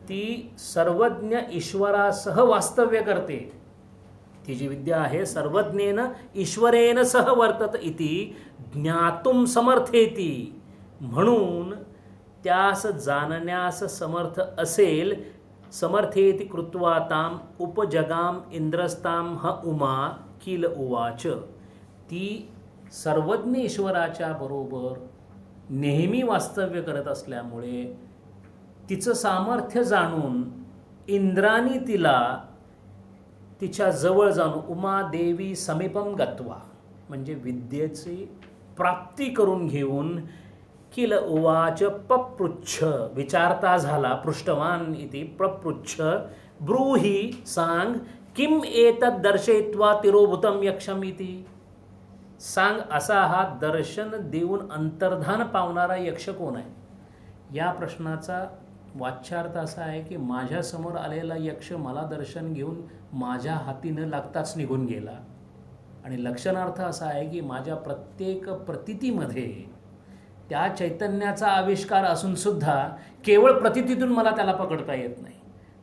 ती सर्वज्ञ ईश्वरासह वास्तव्य करते. ती जी विद्या आहे सर्वज्ञेन ईश्वरेण सह वर्तत इति ज्ञातुम समर्थेती, म्हणून त्यास जाणण्यास समर्थ असेल. समर्थेति कृत्वा ताम उपजगाम इंद्रस्ताम ह उमा किल उवाच. ती सर्वज्ञ ईश्वराच्या बरोबर नेहमी वास्तव्य करत असल्यामुळे तिचं सामर्थ्य जाणून इंद्राने तिला तिच्या जवळ जाऊन उमा देवी समीपम गत्वा म्हणजे विद्येची प्राप्ती करून घेऊन किल उवाच पपृच्छ विचारता झाला पृष्ठवान इति प्रपृच्छ ब्रूहि सांग किम एतत् दर्शयित्वा तिरोभूतम यक्षम इति सांग असा हा दर्शन देऊन अंतर्धान पावणारा यक्ष कोण आहे. या प्रश्नाचा वाच्यार्थ असा आहे की माझ्यासमोर आलेला यक्ष मला दर्शन घेऊन माझ्या हाती न लागताच निघून गेला. आणि लक्षणार्थ असा आहे की माझ्या प्रत्येक प्रतीतीमध्ये त्या चैतन्याचा आविष्कार असूनसुद्धा केवळ प्रतीतीतून मला त्याला पकडता येत नाही.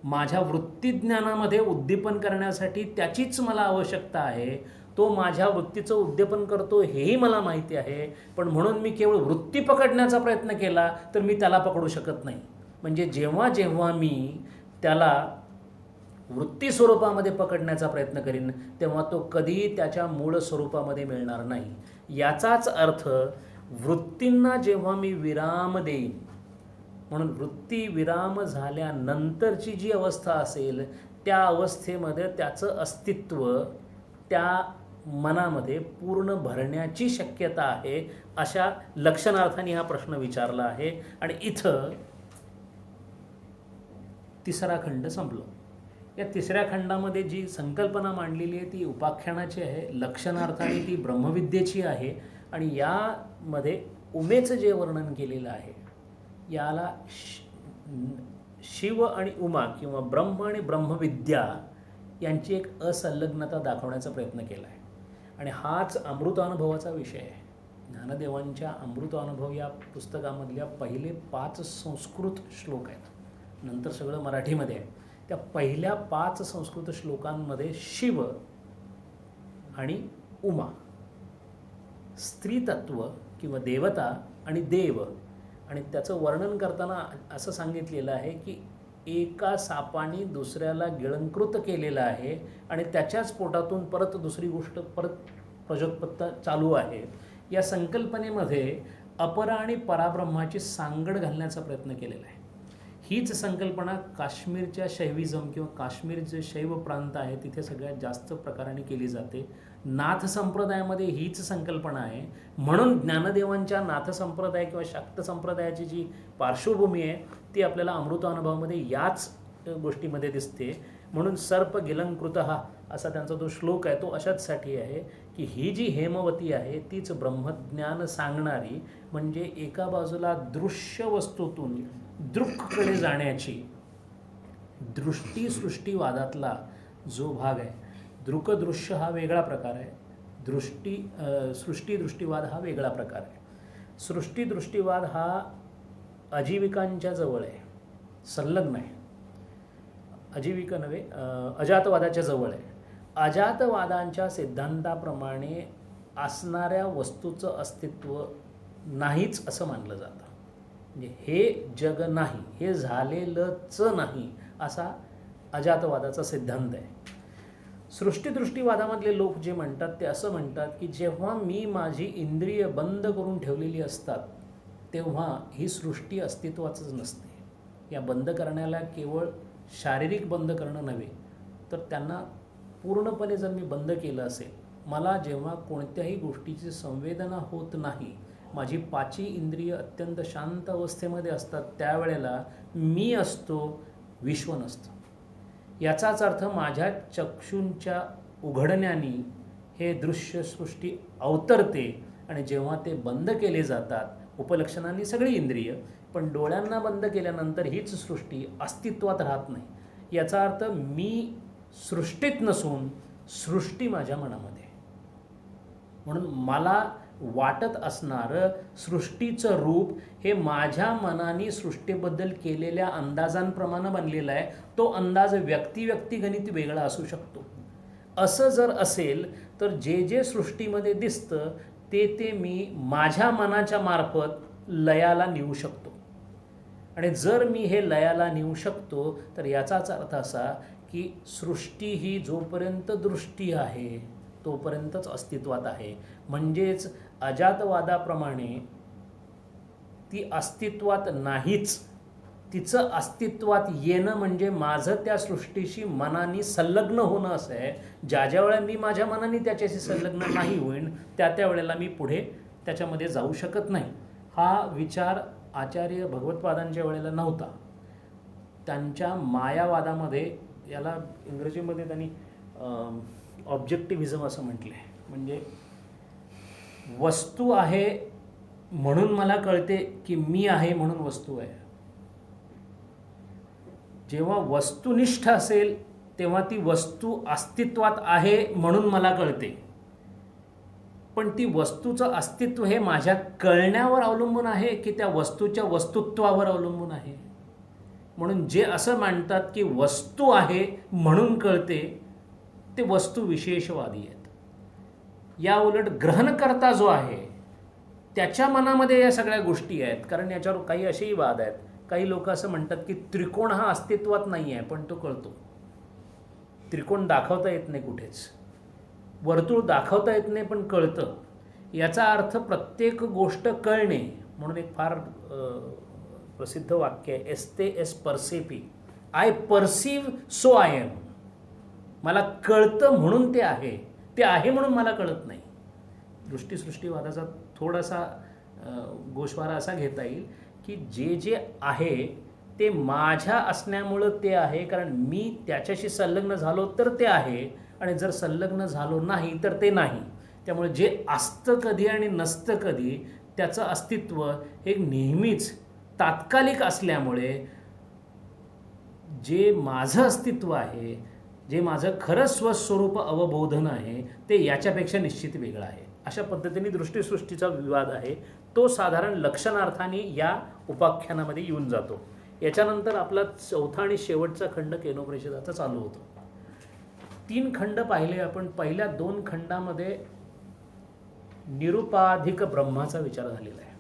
माझ्या वृत्तीज्ञानामध्ये उद्दीपन करण्यासाठी त्याचीच मला आवश्यकता आहे. तो माझ्या वृत्तीचं उद्दीपन करतो हेही मला माहिती आहे, पण म्हणून मी केवळ वृत्ती पकडण्याचा प्रयत्न केला तर मी त्याला पकडू शकत नाही. म्हणजे जेव्हा जेव्हा मी त्याला वृत्ती स्वरूपामध्ये पकडण्याचा प्रयत्न करीन तेव्हा तो कधीही त्याच्या मूळ स्वरूपामध्ये मिळणार नाही. याचाच अर्थ वृत्तींना जेव्हा मी विराम देईन, म्हणून वृत्ती विराम झाल्यानंतरची जी अवस्था असेल त्या अवस्थेमध्ये त्याचं अस्तित्व त्या मनामध्ये पूर्ण भरण्याची शक्यता आहे. अशा लक्षणार्थाने हा प्रश्न विचारला आहे. आणि इथं तिसरा खंड संपलो. या तिसऱ्या खंडामध्ये जी संकल्पना मांडलेली आहे ती उपाख्यानाची आहे, लक्षणार्थाने ती ब्रह्मविद्येची आहे. आणि यामध्ये उमेचं जे वर्णन केलेलं आहे याला शिव आणि उमा किंवा ब्रह्म आणि ब्रह्मविद्या यांची एक असंलग्नता दाखवण्याचा प्रयत्न केला आहे. आणि हाच अमृतानुभवाचा विषय आहे. ज्ञानदेवांच्या अमृतानुभव या पुस्तकामधल्या पहिले 5 संस्कृत श्लोक आहेत, नंतर सगळं मराठीमध्ये आहे. त्या पहिल्या 5 संस्कृत श्लोकांमध्ये शिव आणि उमा, स्त्रीतत्व किंवा देवता आणि देव, आणि त्याचं वर्णन करताना असं सांगितलेलं आहे की एका सापाने दुसऱ्याला गिळंकृत केलेलं आहे आणि त्याच्याच पोटातून परत दुसरी गोष्ट परत प्रजोत्पत्ती चालू आहे. या संकल्पनेमध्ये अपरा आणि पराब्रह्माची सांगड घालण्याचा प्रयत्न केलेला आहे. हीच संकल्पना काश्मीरच्या शैविझम किंवा काश्मीर जे शैव प्रांत आहे तिथे सगळ्यात जास्त प्रकाराने केली जाते. नाथ संप्रदायामध्ये हीच संकल्पना आहे. म्हणून ज्ञानदेवांच्या नाथ संप्रदाय किंवा शाक्त संप्रदायाची जी पार्श्वभूमी आहे ती आपल्याला अमृतानुभवामध्ये याच गोष्टीमध्ये दिसते. म्हणून सर्प गिलंकृत हा असा त्यांचा जो श्लोक आहे तो अशाचसाठी आहे की ही जी हेमवती आहे तीच ब्रह्मज्ञान सांगणारी, म्हणजे एका बाजूला दृश्य वस्तूतून दृक्कडे जाण्याची दृष्टी सृष्टीवादातला जो भाग आहे, दृकदृश्य हा वेगळा प्रकार आहे, सृष्टी दृष्टीवाद हा वेगळा प्रकार आहे. सृष्टी दृष्टीवाद हा अजीविकांच्या जवळ आहे, संलग्न आहे. अजीविका नव्हे, अजातवादाच्या जवळ आहे. अजातवादांच्या सिद्धांताप्रमाणे असणाऱ्या वस्तूचं अस्तित्व नाहीच असं मानलं जातं. म्हणजे हे जग नाही, हे झालेलंच नाही असा अजातवादाचा सिद्धांत आहे. सृष्टीदृष्टीवादामधले लोक जे म्हणतात ते असं म्हणतात की जेव्हा मी माझी इंद्रिय बंद करून ठेवलेली असतात तेव्हा ही सृष्टी अस्तित्वाचंच नसते. या बंद करण्याला केवळ शारीरिक बंद करणं नव्हे तर त्यांना पूर्णपणे जर मी बंद केलं असेल, मला जेव्हा कोणत्याही गोष्टीची संवेदना होत नाही, माझी 5 इंद्रिय अत्यंत शांत अवस्थेमध्ये असतात, त्यावेळेला मी असतो, विश्व नसतं. याचाच अर्थ माझ्या चक्षूंच्या उघडण्याने हे दृश्य सृष्टी अवतरते आणि जेव्हा ते बंद केले जातात उपलक्षणांनी सगळी इंद्रिय, पण डोळ्यांना बंद केल्यानंतर हीच सृष्टी अस्तित्वात राहत नाही. याचा अर्थ मी सृष्टीत नसून सृष्टी माझ्या मनामध्ये. म्हणून मला वाटत असणारं सृष्टीचं रूप हे माझ्या मनाने सृष्टीबद्दल केलेल्या अंदाजांप्रमाणे बनलेला आहे. तो अंदाज व्यक्तिगणित वेगळा असू शकतो. असं जर असेल तर जे जे सृष्टीमध्ये दिसतं ते मी माझ्या मनाच्या मार्फत लयाला नेऊ शकतो. आणि जर मी हे लयाला नेऊ शकतो तर याचाच अर्थ असा की सृष्टी ही जोपर्यंत दृष्टी आहे तोपर्यंतच अस्तित्वात आहे. म्हणजेच अजातवादाप्रमाणे ती अस्तित्वात नाहीच तिचं अस्तित्वात येणं म्हणजे माझं त्या सृष्टीशी मनाने संलग्न होणं असं आहे. ज्या वेळेला मी माझ्या मनाने त्याच्याशी संलग्न नाही होईन त्या वेळेला मी पुढे त्याच्यामध्ये जाऊ शकत नाही. हा विचार आचार्य भगवत्पादांच्या वेळेला नव्हता. त्यांच्या मायावादामध्ये, याला इंग्रजीमध्ये त्यांनी ऑब्जेक्टिव्हिझम असं म्हटलं आहे. म्हणजे वस्तू आहे म्हणून मला कळते की मी आहे म्हणून वस्तू आहे. जेव्हा वस्तुनिष्ठ असेल तेव्हा ती वस्तू अस्तित्वात आहे म्हणून मला कळते. पण ती वस्तूचं अस्तित्व हे माझ्या कळण्यावर अवलंबून आहे की त्या वस्तूच्या वस्तुत्वावर अवलंबून आहे. म्हणून जे असं मानतात की वस्तू आहे म्हणून कळते ते वस्तू विशेषवादी आहेत. या उलट ग्रहणकर्ता जो आहे त्याच्या मनामध्ये या सगळ्या गोष्टी आहेत. कारण याच्यावर काही असेही वाद आहेत. काही लोक असं म्हणतात की त्रिकोण हा अस्तित्वात नाही आहे पण तो कळतो. त्रिकोण दाखवता येत नाही कुठेच, वर्तुळ दाखवता येत नाही पण कळतं. याचा अर्थ प्रत्येक गोष्ट कळणे. म्हणून एक फार प्रसिद्ध वाक्य आहे, एस्ते एस परसेपी, I perceive so I am. मला कळतं म्हणून ते आहे, ते आहे म्हणून मला कळत नाही. दृष्टीसृष्टीवादाचा थोडासा गोषवारा असा घेता येईल की जे जे आहे ते माझ्या असण्यामुळं ते आहे, कारण मी त्याच्याशी संलग्न झालो तर ते आहे आणि जर संलग्न झालो नाही तर ते नाही. त्यामुळे जे असतं कधी आणि नसतं कधी त्याचं अस्तित्व हे नेहमीच तात्कालिक असल्यामुळे जे माझं अस्तित्व आहे, जे माझं खरं स्वस्वरूप अवबोधन आहे ते याच्यापेक्षा निश्चित वेगळं आहे. अशा पद्धतीने दृष्टीसृष्टीचा विवाद आहे तो साधारण लक्षणार्थाने या उपाख्यानामध्ये येऊन जातो. याच्यानंतर आपला चौथा आणि शेवटचा खंड केनोपनिषदाचा चालू होतो. 3 खंड पाहिले आपण. पहिल्या 2 खंडामध्ये निरुपाधिक ब्रह्माचा विचार झालेला आहे.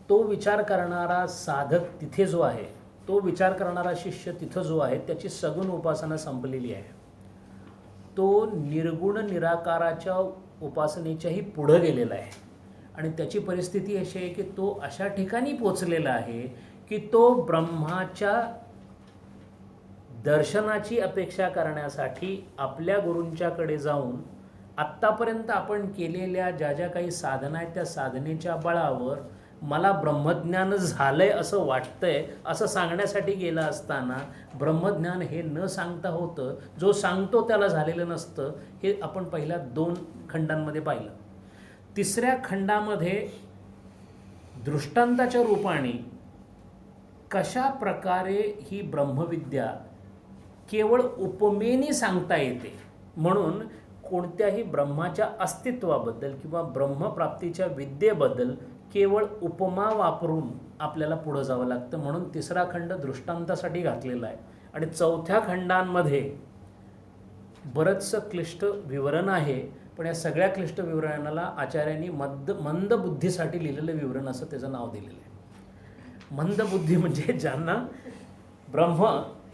तो विचार करणारा साधक तिथे जो आहे, तो विचार करणारा शिष्य तिथं जो आहे त्याची सगुण उपासना संपलेली आहे. तो निर्गुण निराकाराच्या उपासनेच्याही पुढं गेलेला आहे आणि त्याची परिस्थिती अशी आहे की तो अशा ठिकाणी पोचलेला आहे की तो ब्रह्माच्या दर्शनाची अपेक्षा करण्यासाठी आपल्या गुरूंच्याकडे जाऊन आत्तापर्यंत आपण केलेल्या ज्या काही साधना आहेत त्या साधनेच्या बळावर मला ब्रह्मज्ञान झालंय असं वाटतंय असं सांगण्यासाठी गेलं असताना ब्रह्मज्ञान हे न सांगता होतं. जो सांगतो त्याला झालेलं नसतं. हे आपण पहिल्या 2 खंडांमध्ये पाहिलं. तिसऱ्या खंडामध्ये दृष्टांताच्या रूपाने कशा प्रकारे ही ब्रह्मविद्या केवळ उपमेनी सांगता येते. म्हणून कोणत्याही ब्रह्माच्या अस्तित्वाबद्दल किंवा ब्रह्मप्राप्तीच्या विद्येबद्दल केवळ उपमा वापरून आपल्याला पुढं जावं लागतं. म्हणून तिसरा खंड दृष्टांतासाठी घातलेला आहे. आणि चौथ्या खंडांमध्ये बरंचसं क्लिष्ट विवरण आहे. पण या सगळ्या क्लिष्ट विवरणाला आचार्यांनी मंद बुद्धीसाठी लिहिलेलं विवरण असं त्याचं नाव दिलेलं आहे. मंद बुद्धी म्हणजे ज्यांना ब्रह्म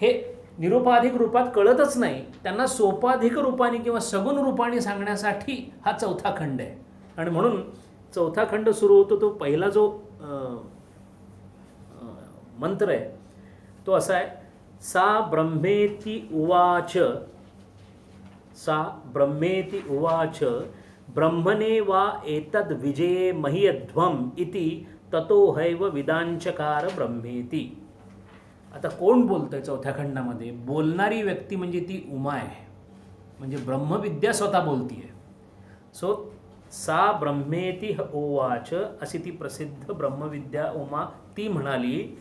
हे निरुपाधिक रूपात कळतच नाही त्यांना सोपाधिक रूपाने किंवा सगुण रूपाने सांगण्यासाठी हा चौथा खंड आहे. आणि म्हणून चौथा खंड सुरू होतो तो पहिला जो मंत्र आहे तो असा आहे, सा ब्रह्मेति उवाच, सा ब्रह्मेति उवाच ब्रह्मणे वा एतद् विजये मह्यध्वम् इति ततो हैव विदांचकार ब्रह्मेति. आता कोण बोलतंय चौथ्या खंडामध्ये? बोलणारी व्यक्ती म्हणजे ती उमा आहे. म्हणजे ब्रह्मविद्या स्वतः बोलतीये. सो सा ब्रह्मेति उवाच अशी ती प्रसिद्ध ब्रह्मविद्या उमा ती म्हणाली,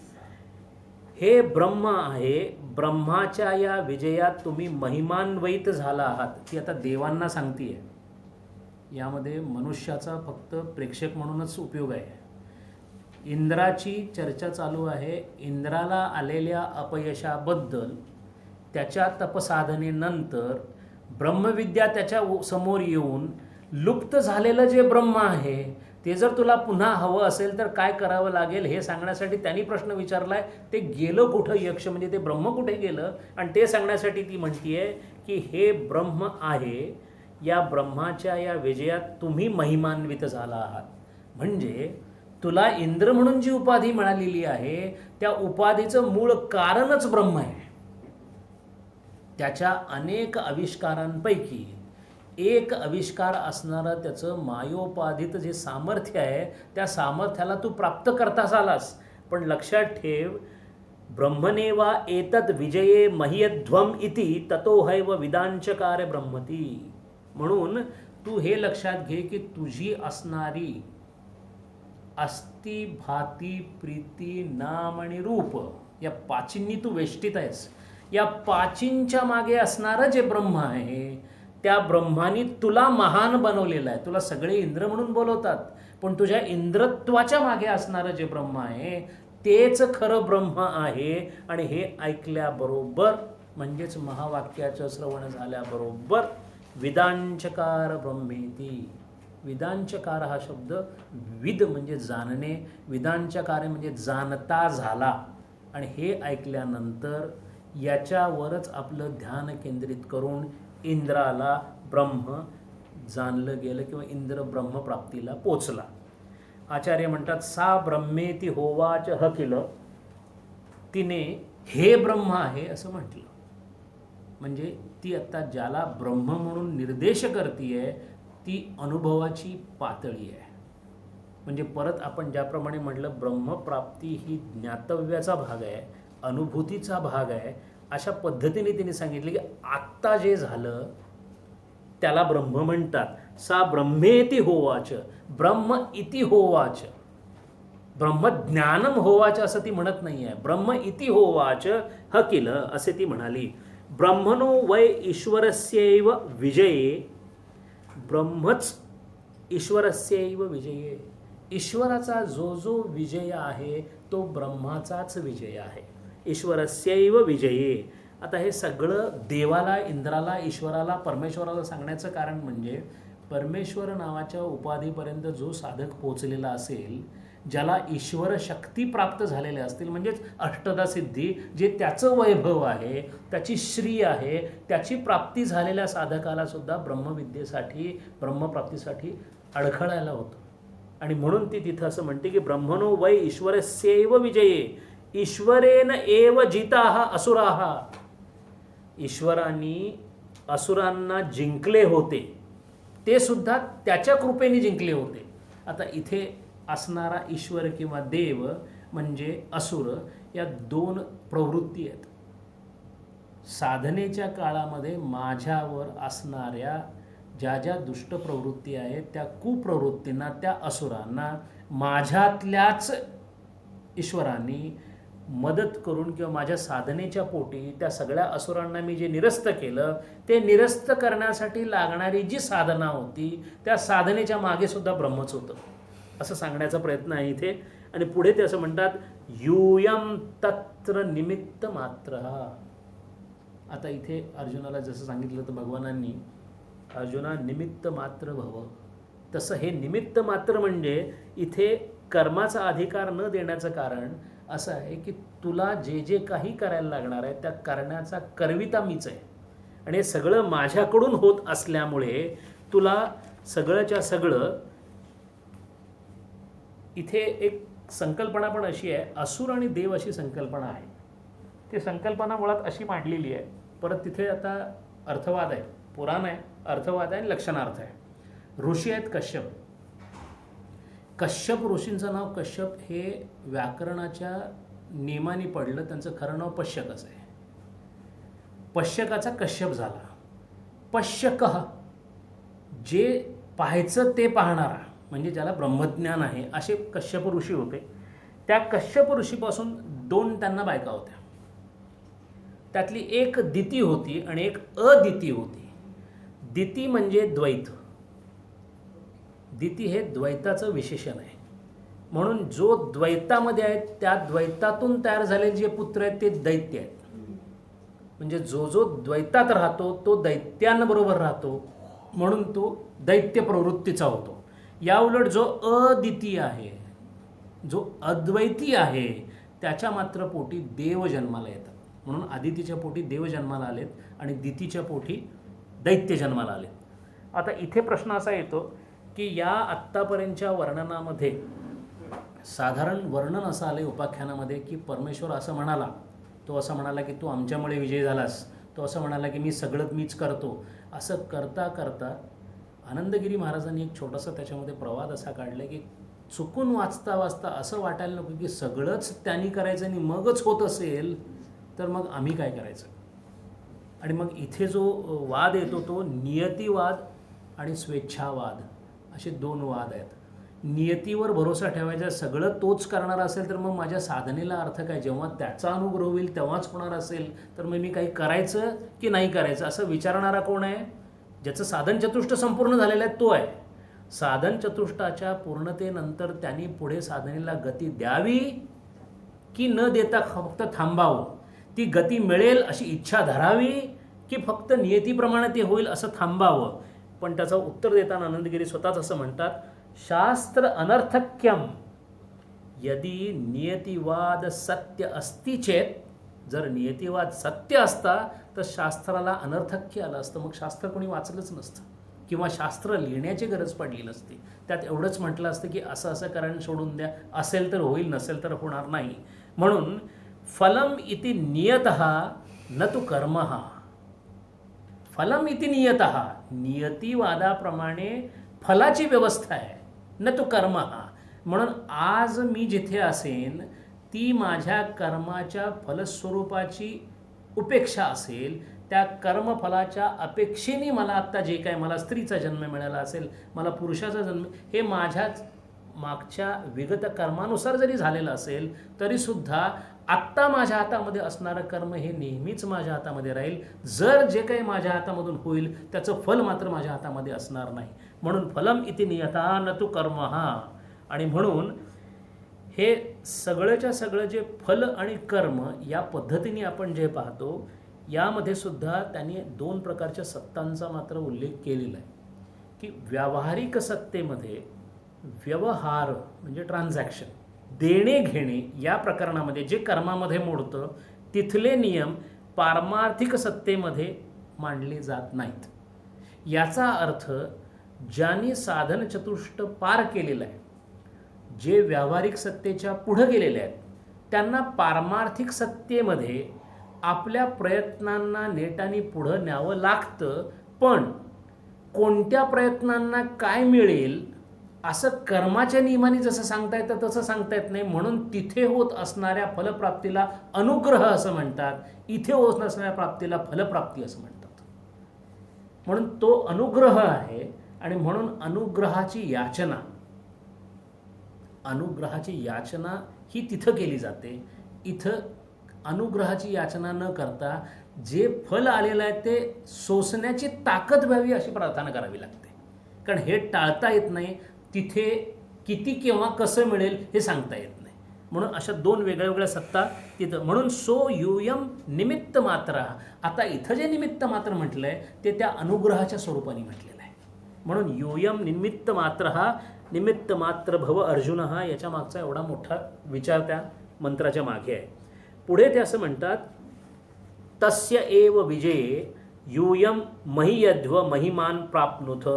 हे ब्रह्म आहे, ब्रह्माच्या या विजयात तुम्ही महिमान्वित झाला आहात. ती आता देवांना सांगतीये. यामध्ये मनुष्याचा फक्त प्रेक्षक म्हणूनच उपयोग आहे. इंद्राची चर्चा चालू आहे. इंद्राला आलेल्या अपयशाबद्दल त्याच्या तपसाधनेनंतर ब्रह्मविद्या त्याच्या समोर येऊन लुप्त झालेलं जे ब्रह्म आहे ते जर तुला पुन्हा हवं असेल तर काय करावं लागेल हे सांगण्यासाठी त्यांनी प्रश्न विचारलाय. ते गेलं कुठं? यक्ष म्हणजे ते ब्रह्म कुठे गेलं? आणि ते सांगण्यासाठी ती म्हणतीये की हे ब्रह्म आहे, या ब्रह्माच्या या विजयात तुम्ही महिमान्वित झाला आहात. म्हणजे तुला इंद्र म्हणून जी उपाधी मिळालेली आहे त्या उपाधीचं मूळ कारणच ब्रह्म आहे. त्याच्या अनेक आविष्कारांपैकी एक आविष्कार असणारं त्याचं मायोपाधित जे सामर्थ्य आहे त्या सामर्थ्याला तू प्राप्त करताच आलास. पण लक्षात ठेव, ब्रह्मनेवा एतद विजये मह्यध्वम इति ततो हैव विदांचकार ब्रह्मती. म्हणून तू हे लक्षात घे की तुझी असणारी अस्ति भाती प्रीती नाम आणि रूप या पाचींनी तू वेष्टित आहेस. या पाचींच्या मागे असणारं जे ब्रह्म आहे त्या ब्रह्मानी तुला महान बनवलेलं आहे. तुला सगळे इंद्र म्हणून बोलवतात, पण तुझ्या इंद्रत्वाच्या मागे असणारं जे ब्रह्म आहे तेच खरं ब्रह्म आहे. आणि हे ऐकल्याबरोबर म्हणजेच महावाक्याचं श्रवण झाल्याबरोबर विदांचकार ब्रह्मेती. विदांचकार हा शब्द विद म्हणजे जाणणे, विदांचकार म्हणजे जाणता झाला. आणि हे ऐकल्यानंतर याच्यावरच आपलं ध्यान केंद्रित करून इंद्राला ब्रह्म जाणलं गेलं किंवा इंद्र ब्रह्मप्राप्तीला पोचला. आचार्य म्हणतात सा ब्रह्मेती होवाच ह केलं. तिने हे ब्रह्म आहे असं म्हटलं. म्हणजे ती आत्ता ज्याला ब्रह्म म्हणून निर्देश करतीये ती अनुभवाची पातळी आहे. म्हणजे परत आपण ज्याप्रमाणे म्हटलं ब्रह्मप्राप्ती ही ज्ञातव्याचा भाग आहे, अनुभूतीचा भाग आहे, अशा पद्धतीने तिने सांगितले की आत्ता जे झालं त्याला ब्रह्म म्हणतात. सा ब्रह्मेती होवाच, ब्रह्म इति होवाच, ब्रह्मज्ञानम होवाच असं ती म्हणत नाही आहे. ब्रह्म इति होवाच ह किल असे ती म्हणाली. ब्रह्मणो वै ईश्वरस्यैव विजये, ब्रह्मच ईश्वरस्यैव विजये. ईश्वराचा जो जो विजय आहे तो ब्रह्माचाच विजय आहे. ईश्वरस्यैव विजये. आता हे सगळं देवाला, इंद्राला, ईश्वराला, परमेश्वराला सांगण्याचं कारण म्हणजे परमेश्वर नावाच्या उपाधीपर्यंत जो साधक पोचलेला असेल, ज्याला ईश्वर शक्ती प्राप्त झालेल्या असतील, म्हणजेच अष्टदा सिद्धी जे त्याचं वैभव आहे, त्याची श्री आहे, त्याची प्राप्ती झालेल्या साधकाला सुद्धा ब्रह्मविद्येसाठी, ब्रह्मप्राप्तीसाठी अडखळायला होतं. आणि म्हणून ती तिथं असं म्हणते की ब्रह्मणो वै ईश्वरस्यैव विजये, ईश्वरेन एव जिताः असुराः. ईश्वरांनी असुरांना जिंकले होते, ते सुद्धा त्याच्या कृपेने जिंकले होते. आता इथे असणारा ईश्वर किंवा देव म्हणजे असुर, या दोन प्रवृत्ती आहेत. साधनेच्या काळामध्ये माझ्यावर असणाऱ्या ज्या ज्या दुष्ट प्रवृत्ती आहेत त्या कुप्रवृत्तींना, त्या असुरांना माझ्यातल्याच ईश्वरांनी मदत करून किंवा माझ्या साधनेच्या पोटी त्या सगळ्या असुरांना मी जे निरस्त केलं, ते निरस्त करण्यासाठी लागणारी जी साधना होती त्या साधनेच्या मागे सुद्धा ब्रह्मच होतं असं सांगण्याचा प्रयत्न आहे इथे. आणि पुढे ते असं म्हणतात यूयम तत्र निमित्त मात्र. आता इथे अर्जुनाला जसं सांगितलं तर भगवानांनी, अर्जुना निमित्त मात्र भव, तसं हे निमित्त मात्र म्हणजे इथे कर्माचा अधिकार न देण्याचं कारण असं आहे की तुला जे जे काही करायला लागणार आहे त्या करण्याचा करविता मीच आहे. आणि हे सगळं माझ्याकडून होत असल्यामुळे तुला सगळंच्या सगळं. इथे एक संकल्पना पण अशी आहे, असुर आणि देव अशी संकल्पना आहे. ती संकल्पना मुळात अशी मांडलेली आहे. परत तिथे आता अर्थवाद आहे, पुराण आहे, अर्थवाद आहे आणि लक्षणार्थ आहे. ऋषी आहेत कश्यप. कश्यप ऋषींचं नाव कश्यप हे व्याकरणाच्या नियमाने पडलं, त्यांचं खरं नाव पश्यकच आहे. पश्यकाचा कश्यप झाला. पश्यकः जे पाहायचं ते पाहणारा, म्हणजे ज्याला ब्रह्मज्ञान आहे, असे कश्यप ऋषी होते. त्या कश्यप ऋषीपासून दोन त्यांना बायका होत्या. त्यातली एक दिती होती आणि एक अदिती होती. दिती म्हणजे द्वैत. दिती हे द्वैताचं विशेषण आहे. म्हणून जो द्वैतामध्ये आहे त्या द्वैतातून तयार झालेले जे पुत्र आहेत ते दैत्य आहेत. म्हणजे जो जो द्वैतात राहतो तो दैत्यांबरोबर राहतो, म्हणून तो दैत्य प्रवृत्तीचा होतो. याउलट जो अद्वितीय आहे, जो अद्वैती आहे, त्याच्या मात्र पोटी देव जन्माला येतात. म्हणून आदितीच्या पोटी देव जन्माला आलेत आणि दितीच्या पोटी दैत्य जन्माला आलेत. आता इथे प्रश्न असा येतो की या आत्तापर्यंतच्या वर्णनामध्ये साधारण वर्णन असं आलं उपाख्यानामध्ये की परमेश्वर असं म्हणाला, तो असं म्हणाला की तू आमच्यामुळे विजयी झालास, तो असं म्हणाला की मी सगळं मीच करतो. असं करता करता आनंदगिरी महाराजांनी एक छोटासा त्याच्यामध्ये प्रवाद असा काढला की चुकून वाचता वाचता असं वाटायला नको की सगळंच त्यांनी करायचं आणि मगच होत असेल तर मग आम्ही काय करायचं. आणि मग इथे जो वाद येतो तो नियतिवाद आणि स्वेच्छावाद असे दोन वाद आहेत. नियतीवर भरोसा ठेवायचा, सगळं तोच करणार असेल तर मग माझ्या साधनेला अर्थ काय. जेव्हा त्याचा अनुग्रह होईल तेव्हाच होणार असेल तर मग मी काही करायचं की नाही करायचं असं विचारणारा कोण आहे. ज्याचं साधन चतुष्ट संपूर्ण झालेलं आहे तो आहे. साधन चतुष्टाच्या पूर्णतेनंतर त्यांनी पुढे साधनेला गती द्यावी की न देता फक्त थांबावं, ती गती मिळेल अशी इच्छा धरावी की फक्त नियतीप्रमाणे ते होईल असं थांबावं. पण त्याचं उत्तर देताना आनंदगिरी स्वतःच असं म्हणतात, शास्त्र अनर्थक्यम यदि नियतिवाद सत्य अस्ति चेत. जर नियतिवाद सत्य असता तर शास्त्राला अनर्थक्य आलं असतं, मग शास्त्र कोणी वाचलंच नसतं किंवा शास्त्र लिहिण्याची गरज पडली नसती. त्यात एवढंच म्हटलं असतं की असं असं कारण सोडून द्या, असेल तर होईल नसेल तर होणार नाही. म्हणून फलम इति नियतः न तु कर्मः. फलम इति नियतः, नियतिवादाप्रमाणे फलाची व्यवस्था आहे, न तु कर्मः. म्हणून आज मी जिथे असेन ती माझ्या कर्माच्या फलस्वरूपाची उपेक्षा असेल. त्या कर्मफलाच्या अपेक्षेने मला आत्ता जे काय, मला स्त्रीचा जन्म मिळाला असेल, मला पुरुषाचा जन्म, हे माझ्याच मागच्या विगत कर्मानुसार जरी झालेलं असेल तरीसुद्धा आत्ता माझ्या हातामध्ये असणारं कर्म हे नेहमीच माझ्या हातामध्ये राहील. जर जे काही माझ्या हातामधून होईल त्याचं फल मात्र माझ्या हातामध्ये असणार नाही. म्हणून फलम इति नियता न तु कर्मः. आणि म्हणून हे सगळंच्या सगळं जे फल आणि कर्म या पद्धतीने आपण जे पाहतो, यामध्ये सुद्धा त्यांनी दोन प्रकारच्या सत्तांचा मात्र उल्लेख केलेला आहे. की व्यावहारिक सत्तेमध्ये व्यवहार म्हणजे ट्रान्झॅक्शन, देणे घेणे या प्रकरणामध्ये जे कर्मामध्ये मोडतं तिथले नियम पारमार्थिक सत्तेमध्ये मांडले जात नाहीत. याचा अर्थ ज्यांनी साधन चतुष्ट पार केलेलं आहे, जे व्यावहारिक सत्तेच्या पुढं गेलेले आहेत, त्यांना पारमार्थिक सत्तेमध्ये आपल्या प्रयत्नांना नेटाने पुढं न्यावं लागतं. पण कोणत्या प्रयत्नांना काय मिळेल असं कर्माच्या नियमाने जसं सांगता येतं तसं सांगता येत नाही. म्हणून तिथे होत असणाऱ्या फलप्राप्तीला अनुग्रह असं म्हणतात, इथे होत असणाऱ्या प्राप्तीला फलप्राप्ती असं म्हणतात. म्हणून तो अनुग्रह आहे आणि म्हणून अनुग्रहाची याचना ही तिथं केली जाते. इथं अनुग्रहाची याचना न करता जे फल आलेलं आहे ते सोसण्याची ताकद व्हावी अशी प्रार्थना करावी लागते. कारण हे टाळता येत नाही, तिथे किती केव्हा कसं मिळेल हे सांगता येत नाही. म्हणून अशा दोन वेगळ्या वेगळ्या सत्ता तिथं. म्हणून सो यूयम निमित्त मात्र. आता इथं जे निमित्त मात्र म्हटलं आहे ते त्या अनुग्रहाच्या स्वरूपाने म्हटलेलं आहे. म्हणून यूयम निमित्त मात्र हा निमित्त मात्र भव अर्जुन हा याच्या मागचा एवढा मोठा विचार त्या मंत्राच्या मागे आहे. पुढे ते असं म्हणतात, तस्य एव विजये यूयम महीयध्व महिमान प्राप्नुथ.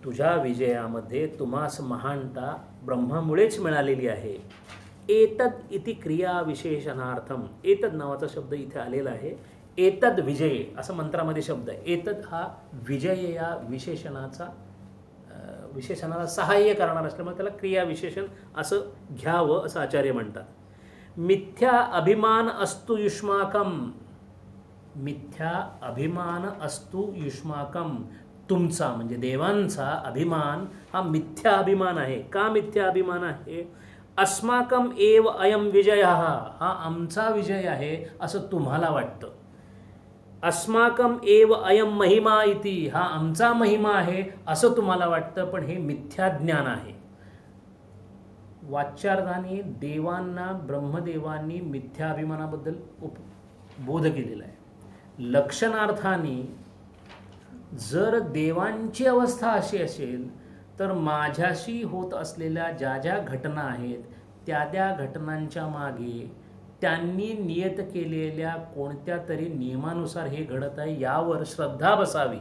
तुझ्या विजयामध्ये तुम्हास महानता ब्रह्मामुळेच मिळालेली आहे. एतद इति क्रिया विशेषणार्थम. एतद नावाचा शब्द इथे आलेला आहे. एतद विजये असं मंत्रामध्ये शब्द आहे. एतद हा विजय या विशेषणाला सहाय्य करणार असल्यामुळे त्याला क्रिया विशेषण असं घ्यावं असं आचार्य म्हणतात. मिथ्या अभिमान अस्तु युष्माकम. मिथ्या अभिमान अस्तु युष्माकम. तुमचा म्हणजे देवांचा अभिमान हा मिथ्या अभिमान आहे. का मिथ्या अभिमान आहे? अस्माकम एव अयम विजय, हा आमचा विजय आहे असं तुम्हाला वाटतं. अस्माकम एव अयम महिमा इति, हा आमचा महिमा आहे असं तुम्हाला वाटतं. पण हे मिथ्या ज्ञान आहे. वाच्यार्थाने देवांना ब्रह्मदेवांनी मिथ्याभिमानाबद्दल बोध केलेला आहे. लक्षणार्थाने जर देवांची अवस्था अशी असेल तर माझ्याशी होत असलेल्या ज्या ज्या घटना आहेत त्या घटनांच्या मागे त्यांनी नियत केलेल्या कोणत्या तरी नियमानुसार हे घडत आहे यावर श्रद्धा बसावी.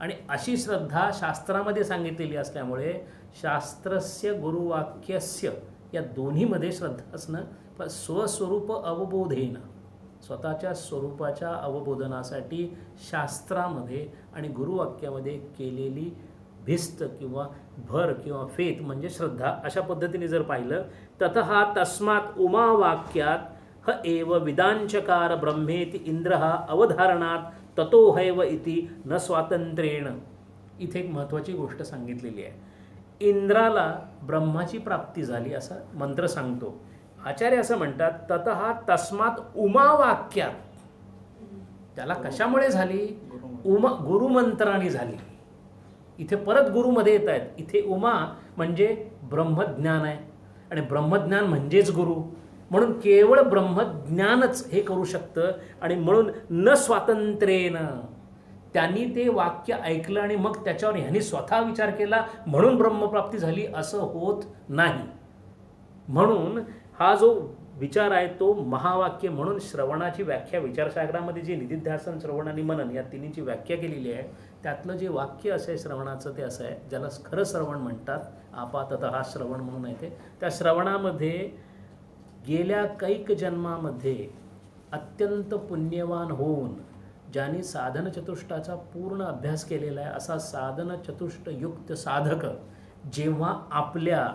आणि अशी श्रद्धा शास्त्रामध्ये सांगितलेली असल्यामुळे शास्त्रस्य गुरुवाक्यस्य या दोन्हीमध्ये श्रद्धा असणं, पण स्वस्वरूप अवबोधेन स्वतःच्या स्वरूपाच्या अवबोधनासाठी शास्त्रामध्ये आणि गुरुवाक्यामध्ये केलेली भिस्त किंवा भर किंवा फेत म्हणजे श्रद्धा, अशा पद्धतीने जर पाहिलं ततः तस्मात् उमावाक्यात ह एव विदांचकार ब्रह्मेति इंद्र अवधारणात ततो हैव इति न स्वातंत्र्येण. इथे एक महत्त्वाची गोष्ट सांगितलेली आहे. इंद्राला ब्रह्माची प्राप्ती झाली असा मंत्र सांगतो. आचार्य असं म्हणतात ततः तस्मात् उमावाक्यात, त्याला कशामुळे झाली? गुरुमंत्राने झाली. इथे परत गुरुमध्ये येत आहेत. इथे उमा म्हणजे ब्रह्मज्ञान आहे आणि ब्रह्मज्ञान म्हणजेच गुरु, म्हणून केवळ ब्रह्मज्ञानच हे करू शकतं. आणि म्हणून न स्वातंत्र्येन, त्यांनी ते वाक्य ऐकलं आणि मग त्याच्यावर ह्यांनी स्वतः विचार केला म्हणून ब्रह्मप्राप्ती झाली असं होत नाही. म्हणून हा जो विचार आहे तो महावाक्य म्हणून श्रवणाची व्याख्या विचारसागरामध्ये जी निधिध्यासन, श्रवण आणि मनन या तिन्हीची व्याख्या केलेली आहे, त्यातलं जे वाक्य असं आहे श्रवणाचं ते असं आहे, ज्याला खरं श्रवण म्हणतात. आपाततः हा श्रवण म्हणून आहे ते. त्या श्रवणामध्ये गेल्या कैक जन्मामध्ये अत्यंत पुण्यवान होऊन ज्यांनी साधन चतुष्टाचा पूर्ण अभ्यास केलेला आहे असा साधन चतुष्टयुक्त साधक जेव्हा आपल्या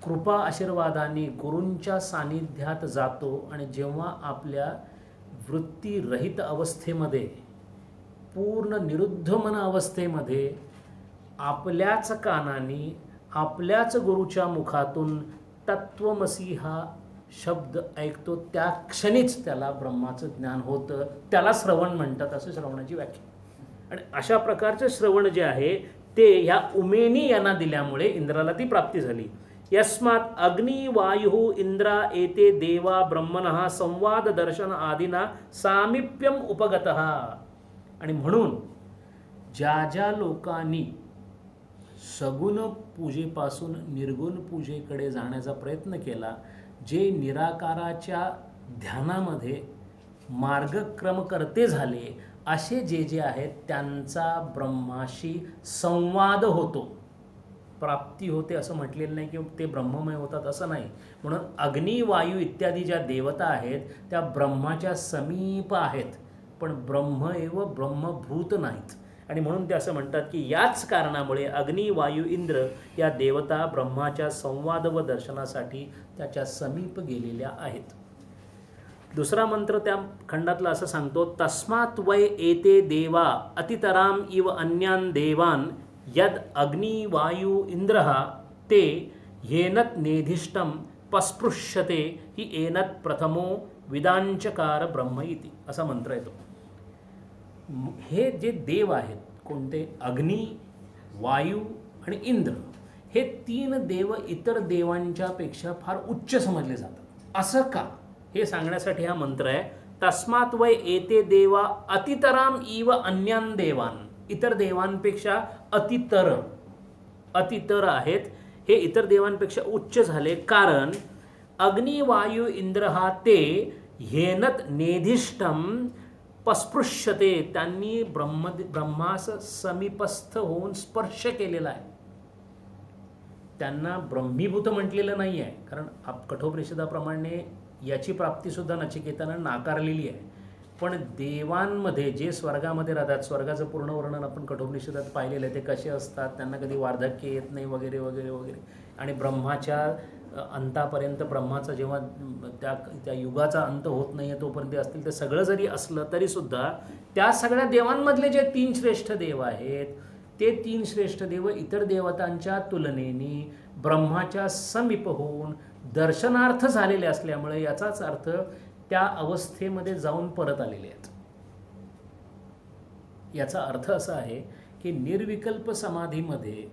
कृपा आशीर्वादाने गुरूंच्या सानिध्यात जातो आणि जेव्हा आपल्या वृत्तीरहित अवस्थेमध्ये, पूर्ण निरुद्ध मन अवस्थेमध्ये आपल्याच कानाने आपल्याच गुरुच्या मुखातून तत्वमसी हा शब्द ऐकतो, त्या क्षणीच त्याला ब्रह्माचं ज्ञान होतं. त्याला श्रवण म्हणतात, असं श्रवणाची व्याख्या. आणि अशा प्रकारचं श्रवण जे आहे ते ह्या उमेनी यांना दिल्यामुळे इंद्राला ती प्राप्ती झाली. यस्मात् अग्नि वायु इंद्रा एते देवा ब्रह्मणः संवाद दर्शन आदिना सामिप्यम उपगतः. आणि म्हणून ज्या ज्या लोकांनी सगुण पूजेपासून निर्गुण पूजेकडे जाण्याचा प्रयत्न केला, जे निराकाराच्या ध्यानामध्ये मार्गक्रमकर्ते झाले, असे जे जे आहेत त्यांचा ब्रह्माशी संवाद होतो. प्राप्ती होते असं म्हटलेलं नाही की ते ब्रह्ममय होतात असं नाही. म्हणून अग्नी वायू इत्यादी ज्या देवता आहेत त्या ब्रह्माच्या समीप आहेत, पण ब्रह्म एव ब्रह्मभूत नाहीत. आणि म्हणून ते असं म्हणतात की याच कारणामुळे अग्नी वायू इंद्र या देवता ब्रह्माच्या संवाद व दर्शनासाठी त्याच्या समीप गेलेल्या आहेत. दुसरा मंत्र त्या खंडातला असं सांगतो, तस्मात् वै एते देवा अतितराम इव अन्यान देवान यद अग्नि वायु इंद्रः ते येनत नेधिष्टम पस्पृश्यते ही एनत प्रथमो विदांचकार ब्रह्म इति, असा मंत्र येतो. हे जे देव आहेत कोणते? अग्नी, वायू आणि इंद्र, हे तीन देव इतर देवांच्या पेक्षा फार उच्च समजले जातात. असं का हे सांगण्यासाठी हा मंत्र आहे. तस्मात् वै एते देवा अतितराम इव अन्यान देवान, इतर देवांपेक्षा अतितर आहेत, हे इतर देवांपेक्षा उच्च झाले. कारण अग्नि वायू इंद्र हा ते येनत नेधिष्टम पस्पृश्यते, त्यांनी ब्रह्मास समीपस्थ होऊन स्पर्श केलेला आहे. त्यांना ब्रह्मीभूत म्हटलेलं नाही आहे, कारण कठोपनिषदाप्रमाणे याची प्राप्तीसुद्धा नचिकेतानं नाकारलेली आहे. पण देवांमध्ये जे स्वर्गामध्ये राहतात, स्वर्गाचं पूर्ण वर्णन आपण कठोपनिषदात पाहिलेलं आहे. ते कसे असतात, त्यांना कधी वार्धक्य येत नाही वगैरे वगैरे वगैरे. आणि ब्रह्माच्या अंतापर्यंत, ब्रह्माचा जेव्हा त्या युगाचा अंत होत नाही आहे तोपर्यंत असतील, ते सगळं जरी असलं तरीसुद्धा त्या सगळ्या देवांमधले जे तीन श्रेष्ठ देव आहेत ते तीन श्रेष्ठ देव इतर देवतांच्या तुलनेने ब्रह्माच्या समीप होऊन दर्शनार्थ झालेले असल्यामुळे याचाच अर्थ त्या अवस्थेमध्ये जाऊन परत आलेले आहेत. याचा अर्थ असा आहे की निर्विकल्प समाधीमध्ये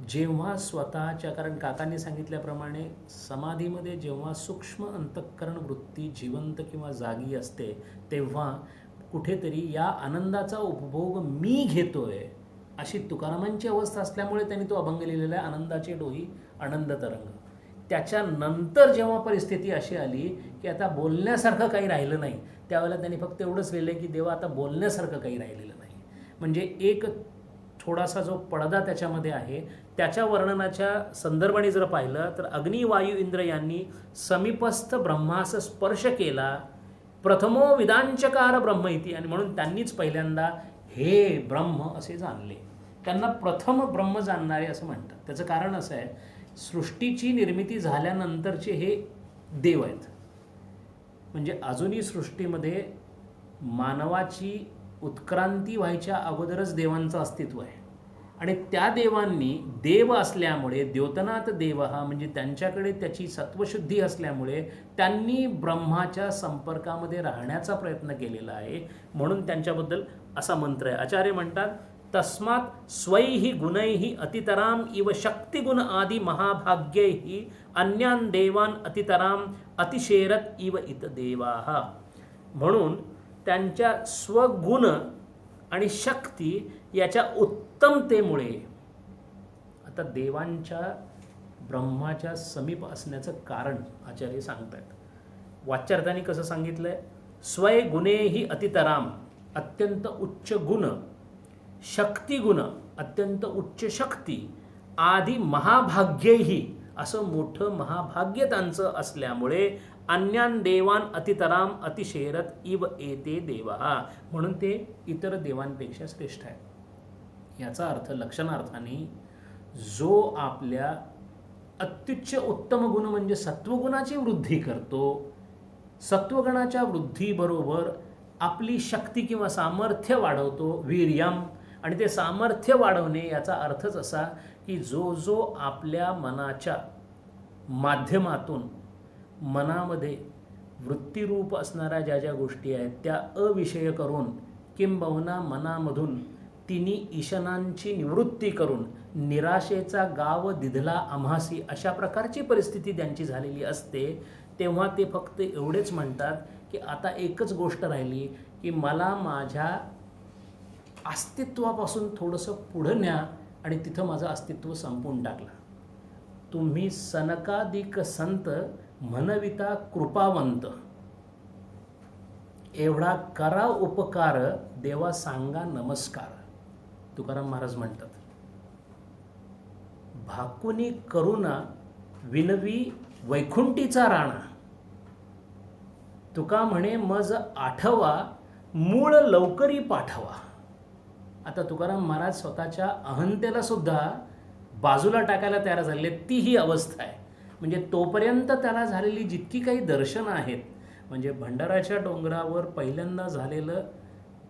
जेव्हा स्वतःच्या, कारण काकांनी सांगितल्याप्रमाणे समाधीमध्ये जेव्हा सूक्ष्म अंतःकरण वृत्ती जिवंत किंवा जागी असते तेव्हा कुठेतरी या आनंदाचा उपभोग मी घेतोय अशी तुकारामांची अवस्था असल्यामुळे त्यांनी तो अभंग लिहिलेला आहे, आनंदाचे डोही आनंद तरंग. त्याच्यानंतर जेव्हा परिस्थिती अशी आली की आता बोलण्यासारखं काही राहिलं नाही, त्यावेळेला त्यांनी फक्त एवढंच लिहिलं की देवा आता बोलण्यासारखं काही राहिलेलं नाही. म्हणजे एक थोडासा जो पडदा त्याच्यामध्ये आहे त्याच्या वर्णनाच्या संदर्भाने जर पाहिलं तर अग्नी वायू इंद्र यांनी समीपस्थ ब्रह्मास स्पर्श केला. प्रथमो विदांचकार ब्रह्म इति, आणि म्हणून त्यांनीच पहिल्यांदा हे ब्रह्म असे जाणले. त्यांना प्रथम ब्रह्म जाणणारे असं म्हणतात. त्याचं कारण असं आहे, सृष्टीची निर्मिती झाल्यानंतरचे हे देव आहेत. म्हणजे अजूनही सृष्टीमध्ये मानवाची उत्क्रांती व्हायच्या अगोदरच देवांचं अस्तित्व आहे. आणि त्या देवांनी देव असल्यामुळे द्योतनाथ देव हा म्हणजे त्यांच्याकडे त्याची सत्वशुद्धी असल्यामुळे त्यांनी ब्रह्माच्या संपर्कामध्ये राहण्याचा प्रयत्न केलेला आहे. म्हणून त्यांच्याबद्दल असा मंत्र आहे. आचार्य म्हणतात, तस्मात् स्वैहि गुणैहि अतितराम इव शक्तिगुण आदि महाभाग्यैहि अन्यान देवान अतितराम अतिशेरत इव इत देवाः. म्हणून त्यांच्या स्वगुण आणि शक्ती याच्या उत्तमतेमुळे आता देवांच्या ब्रह्माच्या समीप असण्याचं कारण आचार्य सांगतात. वाच्यार्थाने कसं सांगितलंय, स्वय गुणेही अतितराम अत्यंत उच्च गुण, शक्तिगुण अत्यंत उच्च शक्ती, आधी महाभाग्यही असं मोठं महाभाग्य त्यांचं असल्यामुळे अन्यान देवान अतितराम अतिशेरत इव एते देवा, म्हणून ते इतर देवांपेक्षा श्रेष्ठ आहे. याचा अर्थ लक्षणार्थाने जो आपल्या अत्युच्च उत्तम गुण म्हणजे सत्वगुणाची वृद्धी करतो, सत्वगुणाच्या वृद्धीबरोबर आपली शक्ती किंवा सामर्थ्य वाढवतो, वीर्यम, आणि ते सामर्थ्य वाढवणे याचा अर्थच असा की जो जो आपल्या मनाच्या माध्यमातून मनामध्ये वृत्तिरूप असणाऱ्या ज्या ज्या गोष्टी आहेत त्या अविषय करून किंबहुना मनामधून तिन्ही ईशनांची निवृत्ती करून निराशेचा गाव दिधला आम्हासी अशा प्रकारची परिस्थिती त्यांची झालेली असते, तेव्हा ते फक्त एवढेच म्हणतात की आता एकच गोष्ट राहिली की मला माझ्या अस्तित्वापासून थोडंसं पुढं न्या आणि तिथं माझं अस्तित्व संपून टाकलं. तुम्ही सनकादिक संत म्हणविता कृपावंत, एवढा करा उपकार देवा सांगा नमस्कार. तुकाराम महाराज म्हणतात, भाकुनी करुणा विनवी वैकुंठीचा राणा. तुका म्हणे मज आठवा मूळ लवकरी पाठवा. आता तुकाराम महाराज स्वतःच्या अहंतेला सुद्धा बाजूला टाकायला तयार झालेले, ती ही अवस्था आहे. म्हणजे तोपर्यंत त्याला झालेली जितकी काही दर्शनं आहेत, म्हणजे भंडाराच्या डोंगरावर पहिल्यांदा झालेलं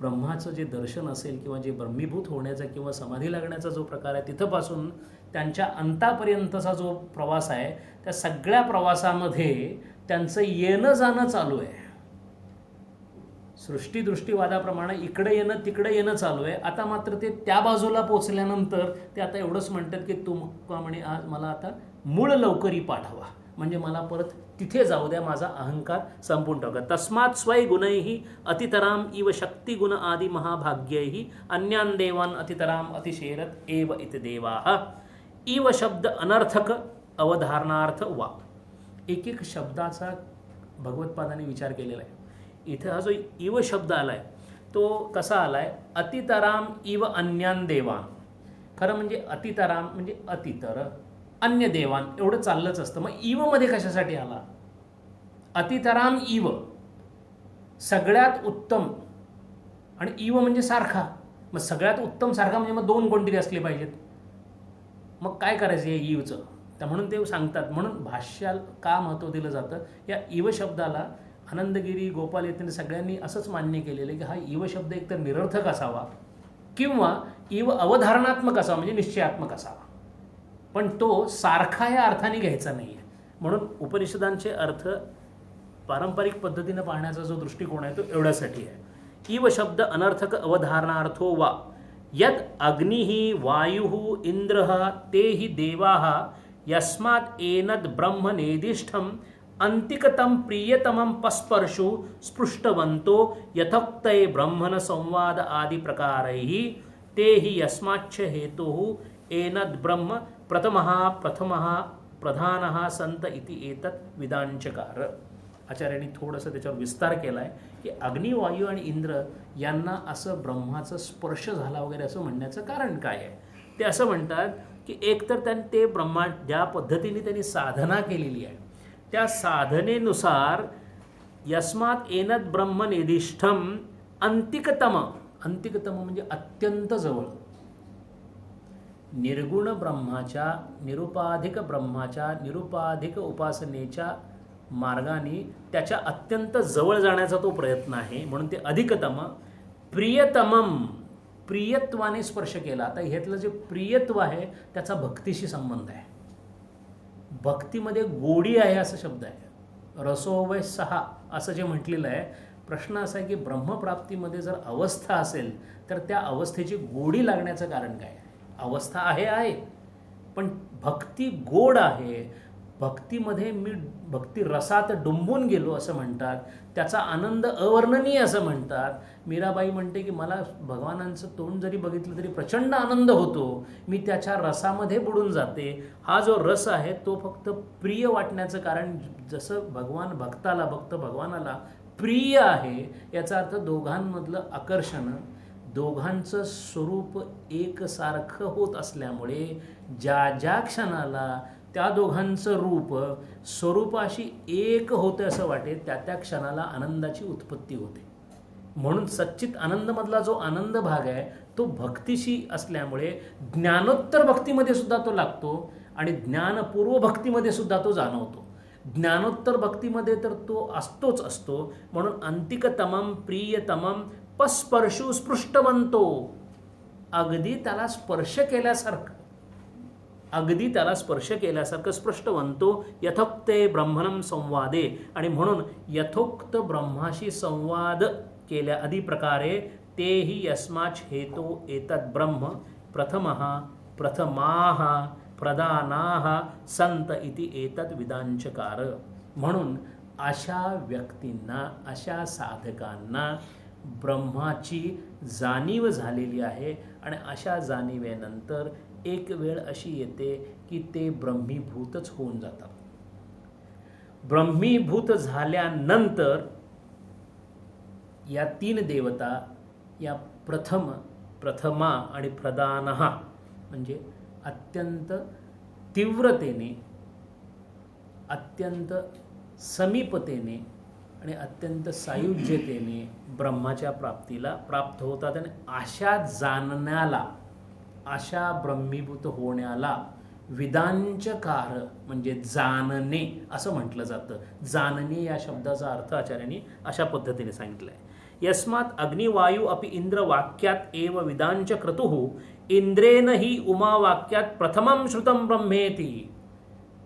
ब्रह्माचं जे दर्शन असेल किंवा जे ब्रह्मीभूत होण्याचा किंवा समाधी लागण्याचा जो प्रकार आहे, तिथंपासून त्यांच्या अंतापर्यंतचा जो प्रवास आहे, त्या सगळ्या प्रवासामध्ये त्यांचं येणं जाणं चालू आहे. सृष्टीदृष्टीवादाप्रमाणे इकडे येणं तिकडे येणं चालू आहे. आता मात्र ते त्या बाजूला पोचल्यानंतर ते आता एवढंच म्हणतात की तुमका म्हणे आज मला आता मूळ लवकरी पाठवा, म्हणजे मला परत तिथे जाऊ द्या, माझा अहंकार संपून टाका. तस्मात् स्वय गुणैहि अतितराम इव शक्तिगुण आदि महाभाग्यैहि अन्यान देवान अतितराम अतिशेरत एव इत देवाः. इव शब्द अनर्थक अवधारणार्थ वा. एक एक शब्दाचा भगवत्पादाने विचार केलेला आहे. इथे हा जो इव शब्द आलाय तो कसा आलाय, अतितराम इव अन्यान देवान. खरं म्हणजे अतितराम म्हणजे अतितर, अन्य देवान एवढं चाललंच असतं. मग इव मध्ये कशासाठी आला? अतितराम इव सगळ्यात उत्तम, आणि इव म्हणजे सारखा. मग सगळ्यात उत्तम सारखा म्हणजे मग दोन कोणतरी असले पाहिजेत. मग काय करायचं या इवचं? तर म्हणून ते सांगतात, म्हणून भाष्याला का महत्त्व दिलं जातं. या इव शब्दाला आनंदगिरी गोपाल येथील सगळ्यांनी असंच मान्य केलेलं की हा इव शब्द एकतर निरर्थक असावा किंवा इव अवधारणात्मक असावा, म्हणजे निश्चयात्मक असावा, पण तो सारखा या अर्थाने घ्यायचा नाही आहे. म्हणून उपनिषदांचे अर्थ पारंपरिक पद्धतीनं पाहण्याचा जो दृष्टिकोन आहे तो एवढ्यासाठी आहे. इव शब्द अनर्थक अवधारणार्थो वा यद अग्निः वायुः इंद्रः तेहि देवाः यस्मात् एनद ब्रह्म नेदिष्ठम अंतिकतम प्रियतमं पस्पर्शु स्पृष्टवंतो यथोक्तये ब्रह्मण संवाद आदि प्रकारैः ते हि यस्माच्च हेतुः एनद ब्रह्म प्रथमः प्रधानः संत इति एतत् विदांचकार. आचार्यांनी थोडंसं त्याच्यावर विस्तार केला आहे की अग्नी वायू आणि इंद्र यांना असं ब्रह्माचा स्पर्श झाला वगैरे असं म्हणण्याचं कारण काय आहे. ते असं म्हणतात की एकतर त्यांनी ते ब्रह्मा ज्या पद्धतीने त्यांनी साधना केलेली आहे त्या साधनेनुसार यस्मात एनद ब्रह्म निधिष्ठम अंतिकतम, अंतिकतम म्हणजे अत्यंत जवळ, निर्गुण ब्रह्माच्या निरुपाधिक ब्रह्माच्या निरुपाधिक उपासनेच्या मार्गाने त्याच्या अत्यंत जवळ जाण्याचा तो प्रयत्न आहे. म्हणून ते अधिकतम प्रियतमम, प्रियत्वाने स्पर्श केला. आता ह्यातलं जे प्रियत्व आहे त्याचा भक्तीशी संबंध आहे. भक्तीमध्ये गोडी आहे असं शब्द आहे. रसोवय सहा असं जे म्हटलेलं आहे. प्रश्न असा आहे की ब्रह्मप्राप्तीमध्ये जर अवस्था असेल तर त्या अवस्थेची गोडी लागण्याचं कारण काय? अवस्था आहे पण भक्ती गोड आहे. भक्तीमध्ये मी भक्ती रसात डुंबून गेलो असं म्हणतात. त्याचा आनंद अवर्णनीय असं म्हणतात. मीराबाई म्हणते की मला भगवानांचं तोंड जरी बघितलं तरी प्रचंड आनंद होतो. मी त्याच्या रसामध्ये बुडून जाते. हा जो रस आहे तो फक्त प्रिय वाटण्याचं कारण, जसं भगवान भक्ताला, भक्त भगवानाला प्रिय आहे याचा अर्थ दोघांमधलं आकर्षण, दोघांचं स्वरूप एकसारखं होत असल्यामुळे ज्या ज्या क्षणाला त्या दोघांचं रूप स्वरूपाशी एक होतं असं वाटेल त्या त्या क्षणाला आनंदाची उत्पत्ती होते. म्हणून सच्चित आनंदमधला जो आनंद भाग आहे तो भक्तीशी असल्यामुळे ज्ञानोत्तर भक्तीमध्ये सुद्धा तो लागतो आणि ज्ञानपूर्व भक्तीमध्ये सुद्धा तो जाणवतो. ज्ञानोत्तर भक्तीमध्ये तर तो असतोच असतो. म्हणून अंतिकतमम प्रियतमम पस्पर्शु स्पृष्टवंतो, अगदी त्याला स्पर्श केल्यासारखं, अगदी त्याला स्पर्श केल्यासारखं स्पृष्टवंतो यथोक्ते ब्रह्मणम संवादे. आणि म्हणून यथोक्त ब्रह्माशी संवाद केल्या आदी प्रकारे तेही यस्माच हेतो एतद ब्रह्म प्रथमः प्रथमाः प्रदानाः संत इति एतद विदांचकार. म्हणून अशा व्यक्तींना, अशा साधकांना ब्रह्माची जाणीव झालेली आहे आणि अशा जाणीवेनंतर एक वेळ अशी येते की ते ब्रह्मीभूतच होऊन जातात. ब्रह्मीभूत झाल्यानंतर या तीन देवता, या प्रथमा आणि प्रदानहा म्हणजे अत्यंत तीव्रतेने, अत्यंत समीपतेने आणि अत्यंत सायुज्यतेने ब्रह्माच्या प्राप्तीला प्राप्त होतात. आणि अशा जाणण्याला, अशा ब्रह्मीभूत होण्याला विदांचकार म्हणजे जाणणे असं म्हटलं जातं. जाणणे या शब्दाचा अर्थ आचार्यांनी अशा पद्धतीने सांगितलं आहे. यस्मात अग्निवायू अपि इंद्र वाक्यात एव विदांच क्रतुः इंद्रेण ही उमा वाक्यात प्रथमं श्रुतं ब्रह्मेति.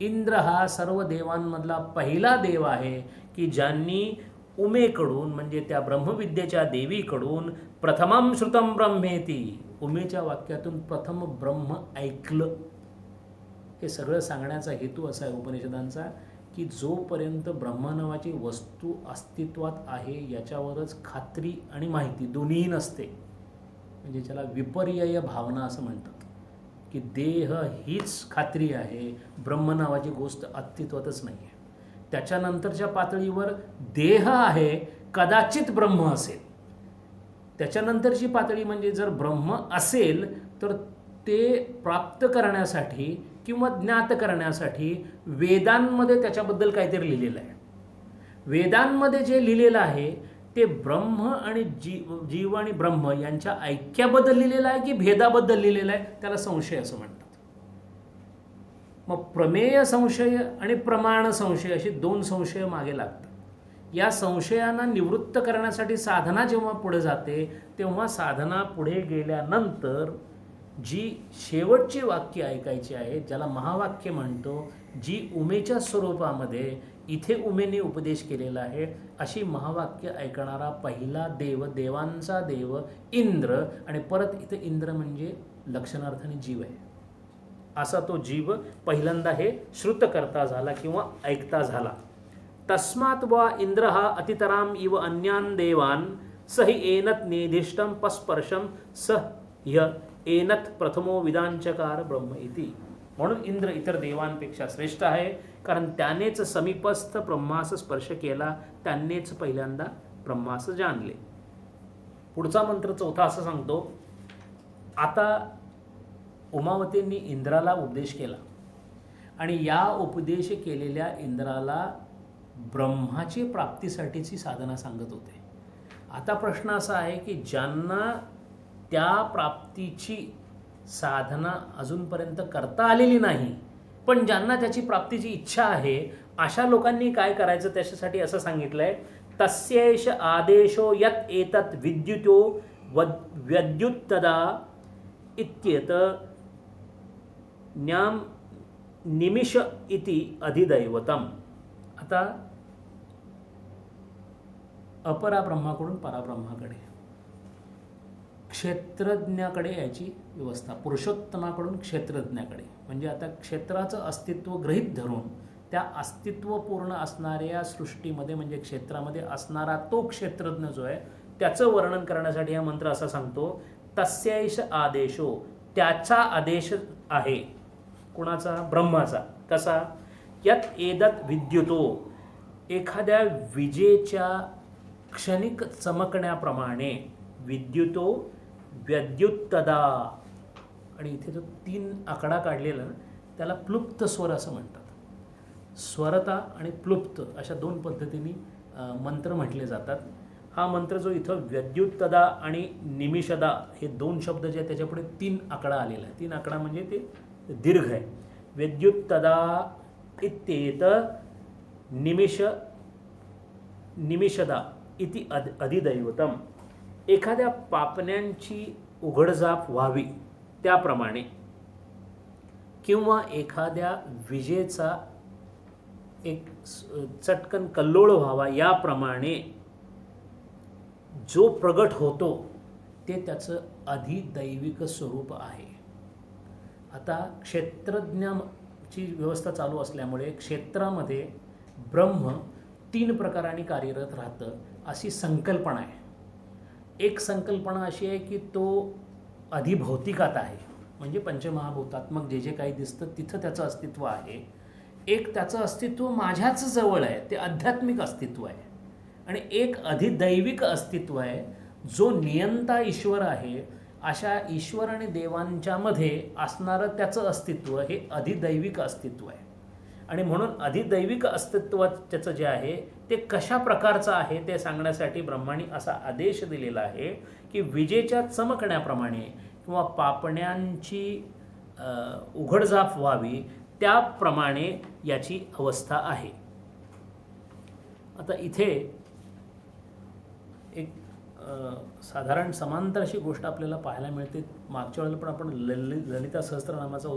इंद्र हा सर्व देवांमधला पहिला देव आहे की ज्यांनी उमेकडून म्हणजे त्या ब्रह्मविद्येच्या देवीकडून प्रथमं श्रुतं ब्रह्मेति, उमेच्या वाक्यातून प्रथम ब्रह्म ऐकलं. हे सगळं सांगण्याचा हेतू असा आहे उपनिषदांचा की जोपर्यंत ब्रह्म नावाची वस्तू अस्तित्वात आहे याच्यावरच खात्री आणि माहिती दोन्हीही नसते. म्हणजे ज्याला विपर्यय भावना असं म्हणतात की देह हीच खात्री आहे, ब्रह्म नावाची गोष्ट अस्तित्वातच नाही आहे. त्याच्यानंतरच्या पातळीवर देह आहे, कदाचित ब्रह्म असेल. त्याच्यानंतरची पातळी म्हणजे जर ब्रह्म असेल तर ते प्राप्त करण्यासाठी किंवा ज्ञात करण्यासाठी वेदांमध्ये त्याच्याबद्दल काहीतरी लिहिलेलं आहे. वेदांमध्ये जे लिहिलेलं आहे ते ब्रह्म आणि जीव आणि ब्रह्म यांच्या ऐक्याबद्दल लिहिलेलं आहे की भेदाबद्दल लिहिलेलं आहे, त्याला संशय असं म्हणतात. मग प्रमेय संशय आणि प्रमाण संशय अशी दोन संशय मागे लागतात. या संशयांना निवृत्त करण्यासाठी साधना जेव्हा पुढे जाते तेव्हा साधना पुढे गेल्यानंतर जी शेवटची वाक्य ऐकायची आहेत, ज्याला महावाक्य म्हणतो, जी उमेच्या स्वरूपामध्ये इथे उमेने उपदेश केलेला आहे, अशी महावाक्य ऐकणारा पहिला देव, देवांचा देव इंद्र. आणि परत इथे इंद्र म्हणजे लक्षणार्थाने जीव आहे. असा तो जीव पहिल्यांदा हे श्रुतकर्ता झाला किंवा ऐकता झाला. तस्मात् वा इंद्र हा अतितराम इव अन्यान देवान सहि एनत नेदिष्टम पस्पर्शम सह्य एनत प्रथमो विदांचकार ब्रह्म इति. म्हणून इंद्र इतर देवांपेक्षा श्रेष्ठ आहे कारण त्यानेच समीपस्थ ब्रह्मास स्पर्श केला, त्यानेच पहिल्यांदा ब्रह्मास जाणले. पुढचा मंत्र चौथा असं सांगतो, आता उमावतींनी इंद्राला उपदेश केला आणि या उपदेश केलेल्या इंद्राला ब्रह्माची प्राप्तीसाठीची साधना सांगत होते. आता प्रश्न असा आहे की ज्यांना त्या प्राप्तीची साधना अजूनपर्यंत करता आलेली नाही, पण ज्यांना त्याची प्राप्तीची इच्छा आहे, अशा लोकांनी काय करायचं त्याच्यासाठी असं सांगितलंय, तस्यैष आदेशो यत एतत् विद्युतो व्यद्युत्तदा इत्येत न्याम निमिष इति अधिदैवतम. आता अपराब्रह्माकडून पराब्रह्माकडे, क्षेत्रज्ञाकडे याची व्यवस्था, पुरुषोत्तमाकडून क्षेत्रज्ञाकडे. म्हणजे आता क्षेत्राचं अस्तित्व गृहीत धरून त्या अस्तित्वपूर्ण असणाऱ्या सृष्टीमध्ये म्हणजे क्षेत्रामध्ये असणारा तो क्षेत्रज्ञ जो आहे त्याचं वर्णन करण्यासाठी हा मंत्र असा सांगतो, तस्यैष आदेशो, त्याचा आदेश आहे. कुणाचा? ब्रह्माचा. कसा? यत एदत विद्युतो, एखाद्या विजेच्या क्षणिक चमकण्याप्रमाणे, विद्युतो व्यद्युत्तदा, आणि इथे जो 3 आकडा काढलेला ना त्याला प्लुप्त स्वर असं म्हणतात. स्वरता आणि प्लुप्त अशा 2 पद्धतीने मंत्र म्हटले जातात. हा मंत्र जो इथं व्यद्युत्तदा आणि निमिषदा हे 2 शब्द जे आहेत त्याच्यापुढे 3 आकडा आलेला आहे. 3 आकडा म्हणजे ते दीर्घ आहे. व्यद्युत्तदा इत्येत निमिषदा इति अधिदैवतम, एखाद्या पापण्यांची उघडझाप व्हावी त्याप्रमाणे किंवा एखाद्या विजेचा एक चटकन कल्लोळ व्हावा याप्रमाणे जो प्रगट होतो ते त्याचं अधिदैविक स्वरूप आहे. आता क्षेत्रज्ञाची व्यवस्था चालू असल्यामुळे क्षेत्रामध्ये ब्रह्म 3 प्रकारांनी कार्यरत राहतं अशी संकल्पना आहे. एक संकल्पना अशी आहे की तो अधिभौतिकात आहे, म्हणजे पंचमहाभूतात्मक जे जे काही दिसतं तिथं त्याचं अस्तित्व आहे. एक त्याचं अस्तित्व माझ्याच जवळ आहे, ते आध्यात्मिक अस्तित्व आहे. आणि एक अधिदैविक अस्तित्व आहे जो नियंता ईश्वर आहे. अशा ईश्वर आणि देवांच्यामध्ये असणारं त्याचं अस्तित्व हे अधिदैविक अस्तित्व आहे. आणि म्हणून अधिदैविक अस्तित्व त्याचं जे आहे ते कशा प्रकारचं आहे ते सांगण्यासाठी ब्रह्माने असा आदेश दिलेला आहे की विजेच्या चमकण्याप्रमाणे किंवा पापण्यांची उघडझाप व्हावी त्याप्रमाणे याची अवस्था आहे. आता इथे एक साधारण समांतर अशी गोष्ट आपल्याला पाहायला मिळते. मागच्या वेळेला पण आपण ललिता सहस्त्रनामाचा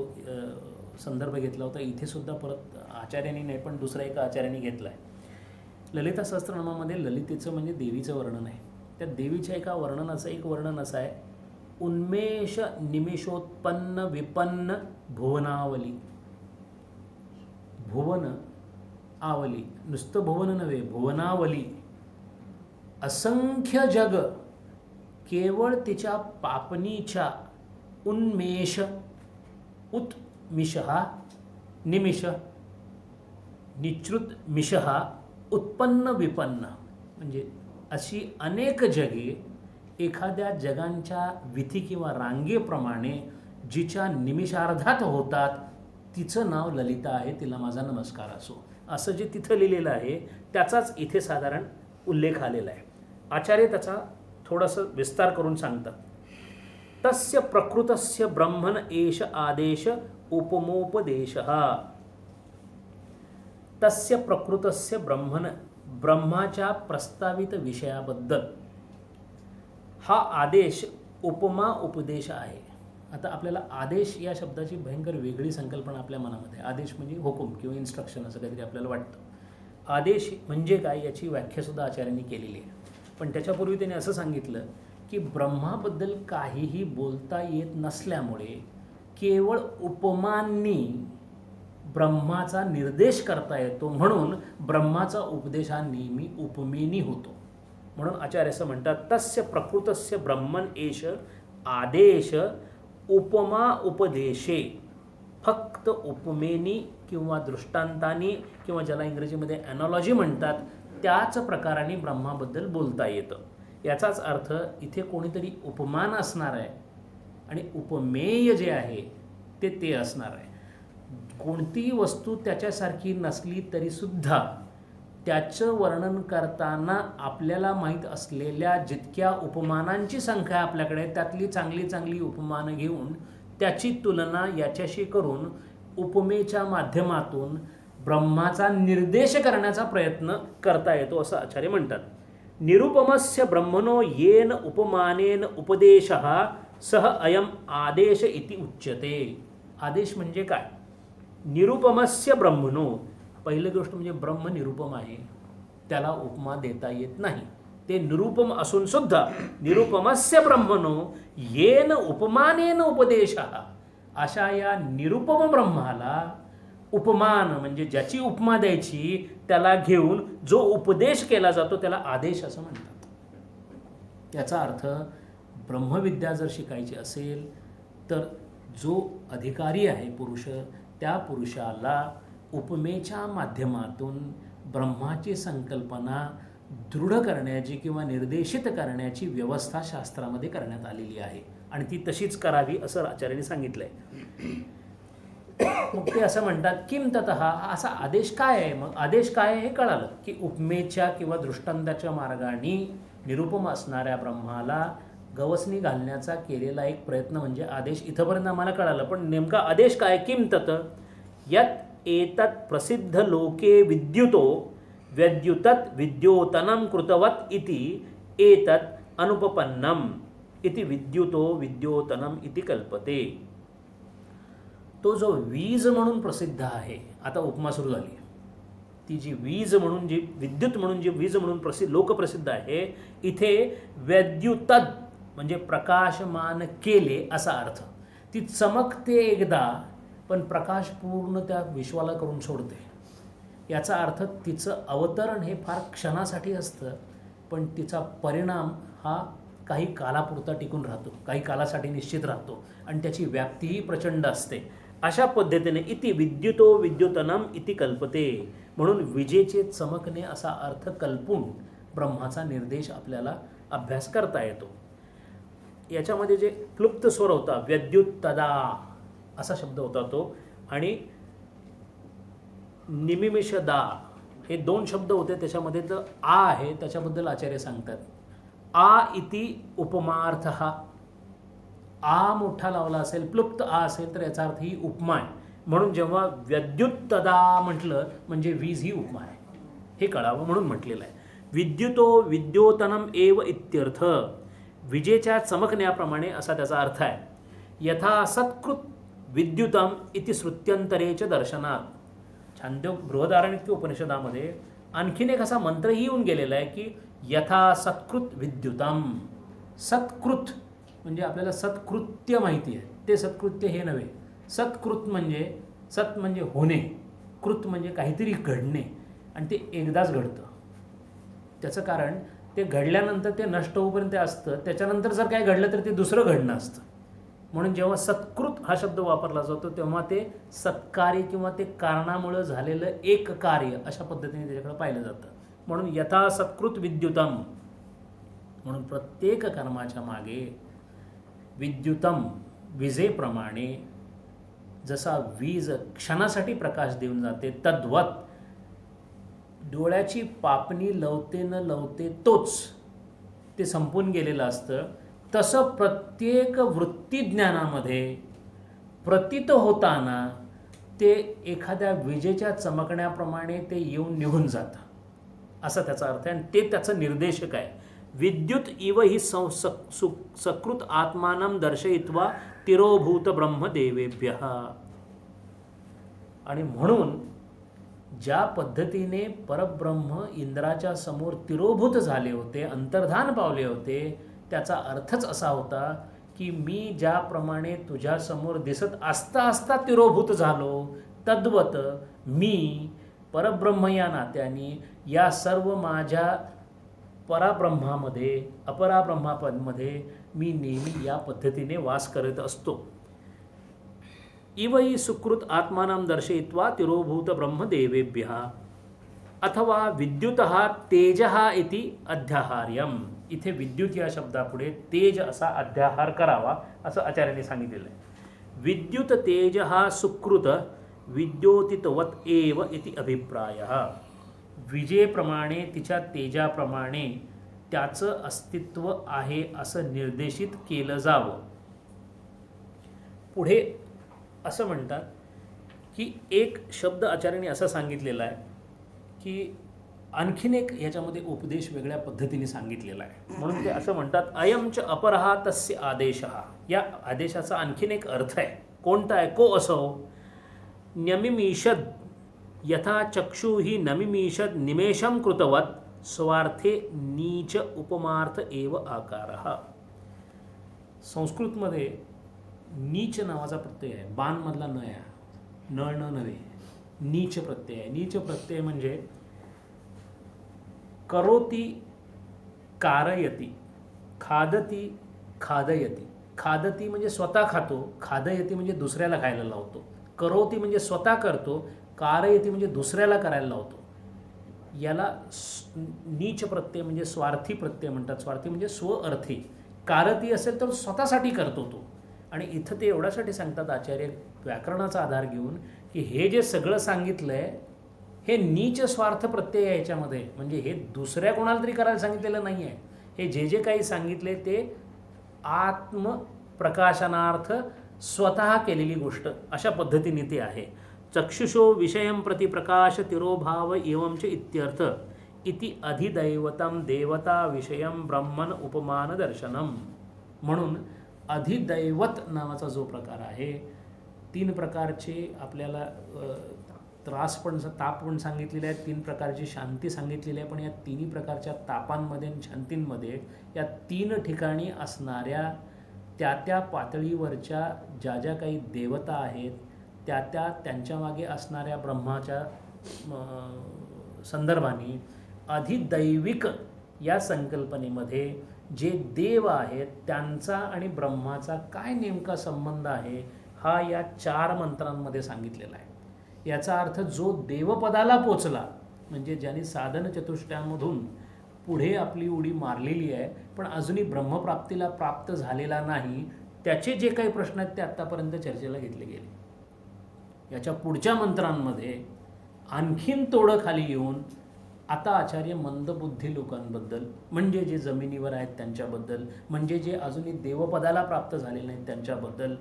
संदर्भ घेतला होता. इथे सुद्धा परत आचार्यांनी नाही पण दुसऱ्या एका आचार्यांनी घेतला आहे. ललिता सहस्त्रनामामध्ये ललितेचं म्हणजे देवीचं वर्णन आहे. त्या देवीच्या एका वर्णनाचं एक वर्णन असं आहे, उन्मेष निमिषोत्पन्न विपन्न भुवनावली. भुवन आवली, नुसतं भुवन नव्हे, भुवनावली, असंख्य जग केवळ तिच्या पापणीच्या उन्मेष, उत्मिषः निमिष, निचृत मिषः उत्पन्न विपन्न, म्हणजे अशी अनेक जगे एखाद्या जगांच्या विधी किंवा रांगेप्रमाणे जिच्या निमिषार्धात होतात तिचं नाव ललिता आहे, तिला माझा नमस्कार असो, असं जे तिथं लिहिलेलं आहे त्याचाच इथे साधारण उल्लेख आलेला आहे. आचार्य त्याचा थोडंसं विस्तार करून सांगतात. तस्य प्रकृतस्य ब्रह्मण एष आदेश उपमोपदेशः. तस्य प्रकृतस्य ब्रह्मण, ब्रह्माच्या प्रस्तावित विषयाबद्दल हा आदेश उपमा उपदेश आहे. आता आपल्याला आदेश या शब्दाची भयंकर वेगळी संकल्पना आपल्या मनामध्ये. आदेश म्हणजे हुकूम किंवा इन्स्ट्रक्शन असं काहीतरी आपल्याला वाटतं. आदेश म्हणजे काय याची व्याख्यासुद्धा आचार्यांनी केलेली आहे. पण त्याच्यापूर्वी त्याने असं सांगितलं की ब्रह्माबद्दल काहीही बोलता येत नसल्यामुळे केवळ उपमांनी ब्रह्माचा निर्देश करता येतो, म्हणून ब्रह्माचा उपदेश हा नेहमी उपमेनी होतो. म्हणून आचार्य असं म्हणतात, तस्य प्रकृतस्य ब्रह्मण एष आदेश उपमा उपदेशे. फक्त उपमेनी किंवा दृष्टांतानी किंवा ज्याला इंग्रजीमध्ये ॲनॉलॉजी म्हणतात त्याच प्रकाराने ब्रह्माबद्दल बोलता येतं. याचाच अर्थ इथे कोणीतरी उपमान असणार आहे आणि उपमेय जे आहे ते असणार आहे. कोणतीही वस्तू त्याच्यासारखी नसली तरीसुद्धा त्याचं वर्णन करताना आपल्याला माहीत असलेल्या जितक्या उपमानांची संख्या आपल्याकडे, त्यातली चांगली चांगली उपमानं घेऊन त्याची तुलना याच्याशी करून उपमेच्या माध्यमातून ब्रह्माचा निर्देश करण्याचा प्रयत्न करता येतो असं आचार्य म्हणतात. निरुपमस्य ब्रह्मणो येन उपमानेन उपदेशः सह अयम आदेश इति उच्यते. आदेश म्हणजे काय? निरुपमस्य ब्रह्मणो, पहिली गोष्ट म्हणजे ब्रह्म निरुपम आहे, त्याला उपमा देता येत नाही. ते निरुपम असून सुद्धा निरुपमस्य ब्रह्मणो येन उपमानेन उपदेशः, अशा या निरुपम ब्रह्माला उपमान म्हणजे ज्याची उपमा द्यायची त्याला घेऊन जो उपदेश केला जातो त्याला आदेश असं म्हणतात. याचा अर्थ ब्रह्मविद्या जर शिकायची असेल तर जो अधिकारी आहे पुरुष, त्या पुरुषाला उपमेच्या माध्यमातून ब्रह्माची संकल्पना दृढ करण्याची किंवा निर्देशित करण्याची व्यवस्था शास्त्रामध्ये करण्यात आलेली आहे आणि ती तशीच करावी असं आचार्यांनी सांगितलं आहे. मग ते असं म्हणतात किम ततः, असा आदेश काय आहे? मग आदेश काय आहे हे कळालं की उपमेच्या किंवा दृष्टांताच्या मार्गाने निरुपम असणाऱ्या ब्रह्माला गवसणी घालण्याचा केलेला एक प्रयत्न म्हणजे आदेश. इथंपर्यंत आम्हाला कळालं, पण नेमका आदेश काय? किम तत यत् एतत् प्रसिद्ध लोके विद्युतो व्यद्युतत् विद्योतनं कृतवत् इति एतत् अनुपपन्नम इति विद्युतो विद्योतनम इति कल्पते. तो जो वीज म्हणून प्रसिद्ध आहे, आता उपमा सुरू झाली, ती जी वीज म्हणून, जी विद्युत म्हणून, जी वीज म्हणून लोकप्रसिद्ध आहे, इथे वैद्युतद म्हणजे प्रकाशमान केले असा अर्थ. ती चमकते एकदा पण प्रकाश पूर्ण त्या विश्वाला करून सोडते. याचा अर्थ तिचं अवतरण हे फार क्षणासाठी असतं, पण तिचा परिणाम हा काही कालापुरता टिकून राहतो, काही कालासाठी निश्चित राहतो आणि त्याची व्याप्तीही प्रचंड असते. अशा पद्धतीने इति विद्युतो विद्युतनम इति कल्पते, म्हणून विजेचे चमकणे असा अर्थ कल्पून ब्रह्माचा निर्देश आपल्याला अभ्यास करता येतो. याच्यामध्ये जे क्लुप्त स्वर होता व्यद्युत्तदा असा शब्द होता तो, आणि निमिमिषदा हे दोन शब्द होते, त्याच्यामध्ये तर आ आहे, त्याच्याबद्दल आचार्य सांगतात. आ इति उपमार्थः, आ मोठा लावला असेल, प्लुप्त आ असेल तर याचा अर्थ ही उपमा आहे. म्हणून जेव्हा व्यद्युत्तदा म्हटलं म्हणजे वीज ही उपमा आहे हे कळावं म्हणून म्हटलेलं आहे. विद्युतो विद्योतनम एव इत्यर्थ, विजेच्या चमकण्याप्रमाणे असा त्याचा अर्थ आहे. यथा सत्कृत विद्युतम इति श्रुत्यंतरेच दर्शनात. छांदोग्य बृहदारण्यक उपनिषदामध्ये आणखीन एक असा मंत्रही येऊन गेलेला आहे की यथा सत्कृत विद्युतम. सत्कृत म्हणजे आपल्याला सत्कृत्य माहिती आहे, ते सत्कृत्य हे नव्हे. सत्कृत म्हणजे सत म्हणजे होणे, कृत म्हणजे काहीतरी घडणे, आणि ते एकदाच घडतं. त्याचं कारण ते घडल्यानंतर ते नष्ट होईपर्यंत असतं, त्याच्यानंतर जर काय घडलं तर ते दुसरं घडणं असतं. म्हणून जेव्हा सत्कृत हा शब्द वापरला जातो तेव्हा ते सत्कार्य किंवा ते कारणामुळं झालेलं एक कार्य अशा पद्धतीने त्याच्याकडे पाहिलं जातं. म्हणून यथा सत्कृत विद्युतम, म्हणून प्रत्येक कर्माच्या मागे विद्युतम विजेप्रमाणे जसा वीज क्षणासाठी प्रकाश देऊन जाते, तद्वत डोळ्याची पापणी लवते न लवते तोच ते संपून गेलेलं असतं. तसं प्रत्येक वृत्तीज्ञानामध्ये प्रतीत होताना ते एखाद्या विजेच्या चमकण्याप्रमाणे ते येऊन निघून जातं असा त्याचा अर्थ आहे. आणि ते त्याचं निर्देशक आहे. विद्युत इव ही सकृत आत्मानं दर्शयित्वा तिरोभूत ब्रह्मदेवेभ्य. आणि म्हणून ज्या पद्धतीने परब्रह्म इंद्राच्या समोर तिरोभूत झाले होते, अंतर्धान पावले होते, त्याचा अर्थच असा होता की मी ज्याप्रमाणे तुझ्यासमोर दिसत असता असता तिरोभूत झालो, तद्वत मी परब्रह्म या नात्याने या सर्व माझ्या पराब्रह्मामध्ये अपराब्रह्मामध्ये मी नेहमी या पद्धतीने वास करत असतो. इवई सुकृत आत्मानं दर्शयित्वा तिरोभूत ब्रह्मदेवेभ्यः. अथवा विद्युतः तेजः इति अध्याहार्यम. इथे विद्युत या शब्दापुढे तेज असा अध्याहार करावा असं आचार्यांनी सांगितलेलं आहे. विद्युत तेजः सुकृत विद्योतितवत एव इति अभिप्रायः. विजेप्रमाणे तिच्या तेजाप्रमाणे त्याचं अस्तित्व आहे असं निर्देशित केलं जावं. पुढे असं म्हणतात की एक शब्द आचार्यांनी असा सांगितलेला आहे की आणखीन एक याच्यामध्ये उपदेश वेगळ्या पद्धतीने सांगितलेला आहे. म्हणून ते असं म्हणतात अयमच अपरहा तस्य आदेशः. या आदेशाचा आणखीन एक अर्थ आहे. कोणता आहे? को असो न्यमिमीषद यथा चक्षुहि नमिमीषद निमेषं कृतवत स्वार्थे नीच उपमार्थ एव आकारः. संस्कृतमध्ये नीच नावाचा प्रत्यय आहे. बाणमधला न आहे. न न नव्हे, नीच प्रत्यय आहे. नीच प्रत्यय म्हणजे करोती कारयती, खादती खादयती. खादती म्हणजे स्वतः खातो, खादयती म्हणजे दुसऱ्याला खायला लावतो. करोती म्हणजे स्वतः करतो, कारयती म्हणजे दुसऱ्याला करायला लावतो. याला नीच प्रत्यय म्हणजे स्वार्थी प्रत्यय म्हणतात. स्वार्थी म्हणजे स्वअर्थी. कारती असेल तर स्वतःसाठी करतो तो. आणि इथं ते एवढ्यासाठी सांगतात आचार्य व्याकरणाचा आधार घेऊन की हे जे सगळं सांगितलं आहे हे नीच स्वार्थ प्रत्यय आहे याच्यामध्ये. म्हणजे हे दुसऱ्या कोणाला तरी करायला सांगितलेलं नाही आहे. हे जे जे काही सांगितले ते आत्मप्रकाशनार्थ स्वतः केलेली गोष्ट अशा पद्धतीने ते आहे. चक्षुषो विषयं प्रति प्रकाश तिरोभाव एवंच इत्यर्थ इति अधिदैवतम देवता विषयं ब्रह्मन उपमान दर्शनम. म्हणून अधिदैवत नावाचा जो प्रकार आहे, 3 प्रकारचे आपल्याला ताप पण सांगितलेले आहेत, 3 प्रकारची शांती सांगितलेली आहे. पण या 3 प्रकारच्या तापांमध्ये आणि शांतींमध्ये या 3 ठिकाणी असणाऱ्या त्या पातळीवरच्या ज्या काही देवता आहेत त्यांच्या मागे असणाऱ्या ब्रह्माच्या संदर्भाने अधिदैविक या संकल्पनेमध्ये जे देव आहेत त्यांचा आणि ब्रह्माचा काय नेमका संबंध आहे हा या 4 मंत्रांमध्ये सांगितलेला आहे. याचा अर्थ जो देवपदाला पोचला म्हणजे ज्यांनी साधन चतुष्टयामधून पुढे आपली उडी मारलेली आहे पण अजूनही ब्रह्मप्राप्तीला प्राप्त झालेला नाही, त्याचे जे काही प्रश्न आहेत ते आत्तापर्यंत चर्चेला घेतले गेले. याच्या पुढच्या मंत्रांमध्ये आणखीन तोडं खाली येऊन आता आचार्य मंदबुद्धी लोकांबद्दल, म्हणजे जे जमिनीवर आहेत त्यांच्याबद्दल, म्हणजे जे अजूनही देवपदाला प्राप्त झालेले नाहीत त्यांच्याबद्दल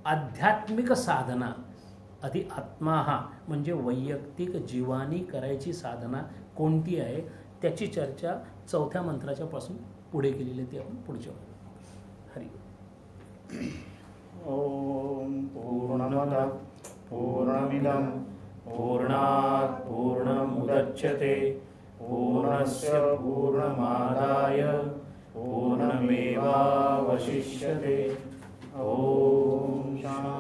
आध्यात्मिक साधना आधी आत्मा हा म्हणजे वैयक्तिक जीवानी करायची साधना कोणती आहे त्याची चर्चा 4थ्या मंत्राच्या पासून पुढे केलेली ती आपण पुढच्या हरी. ओम पूर्णमदः पूर्णमिदं पूर्णात् पूर्णमुदच्यते पूर्णस्य पूर्णमादाय पूर्णमेवावशिष्यते. ओम शांति.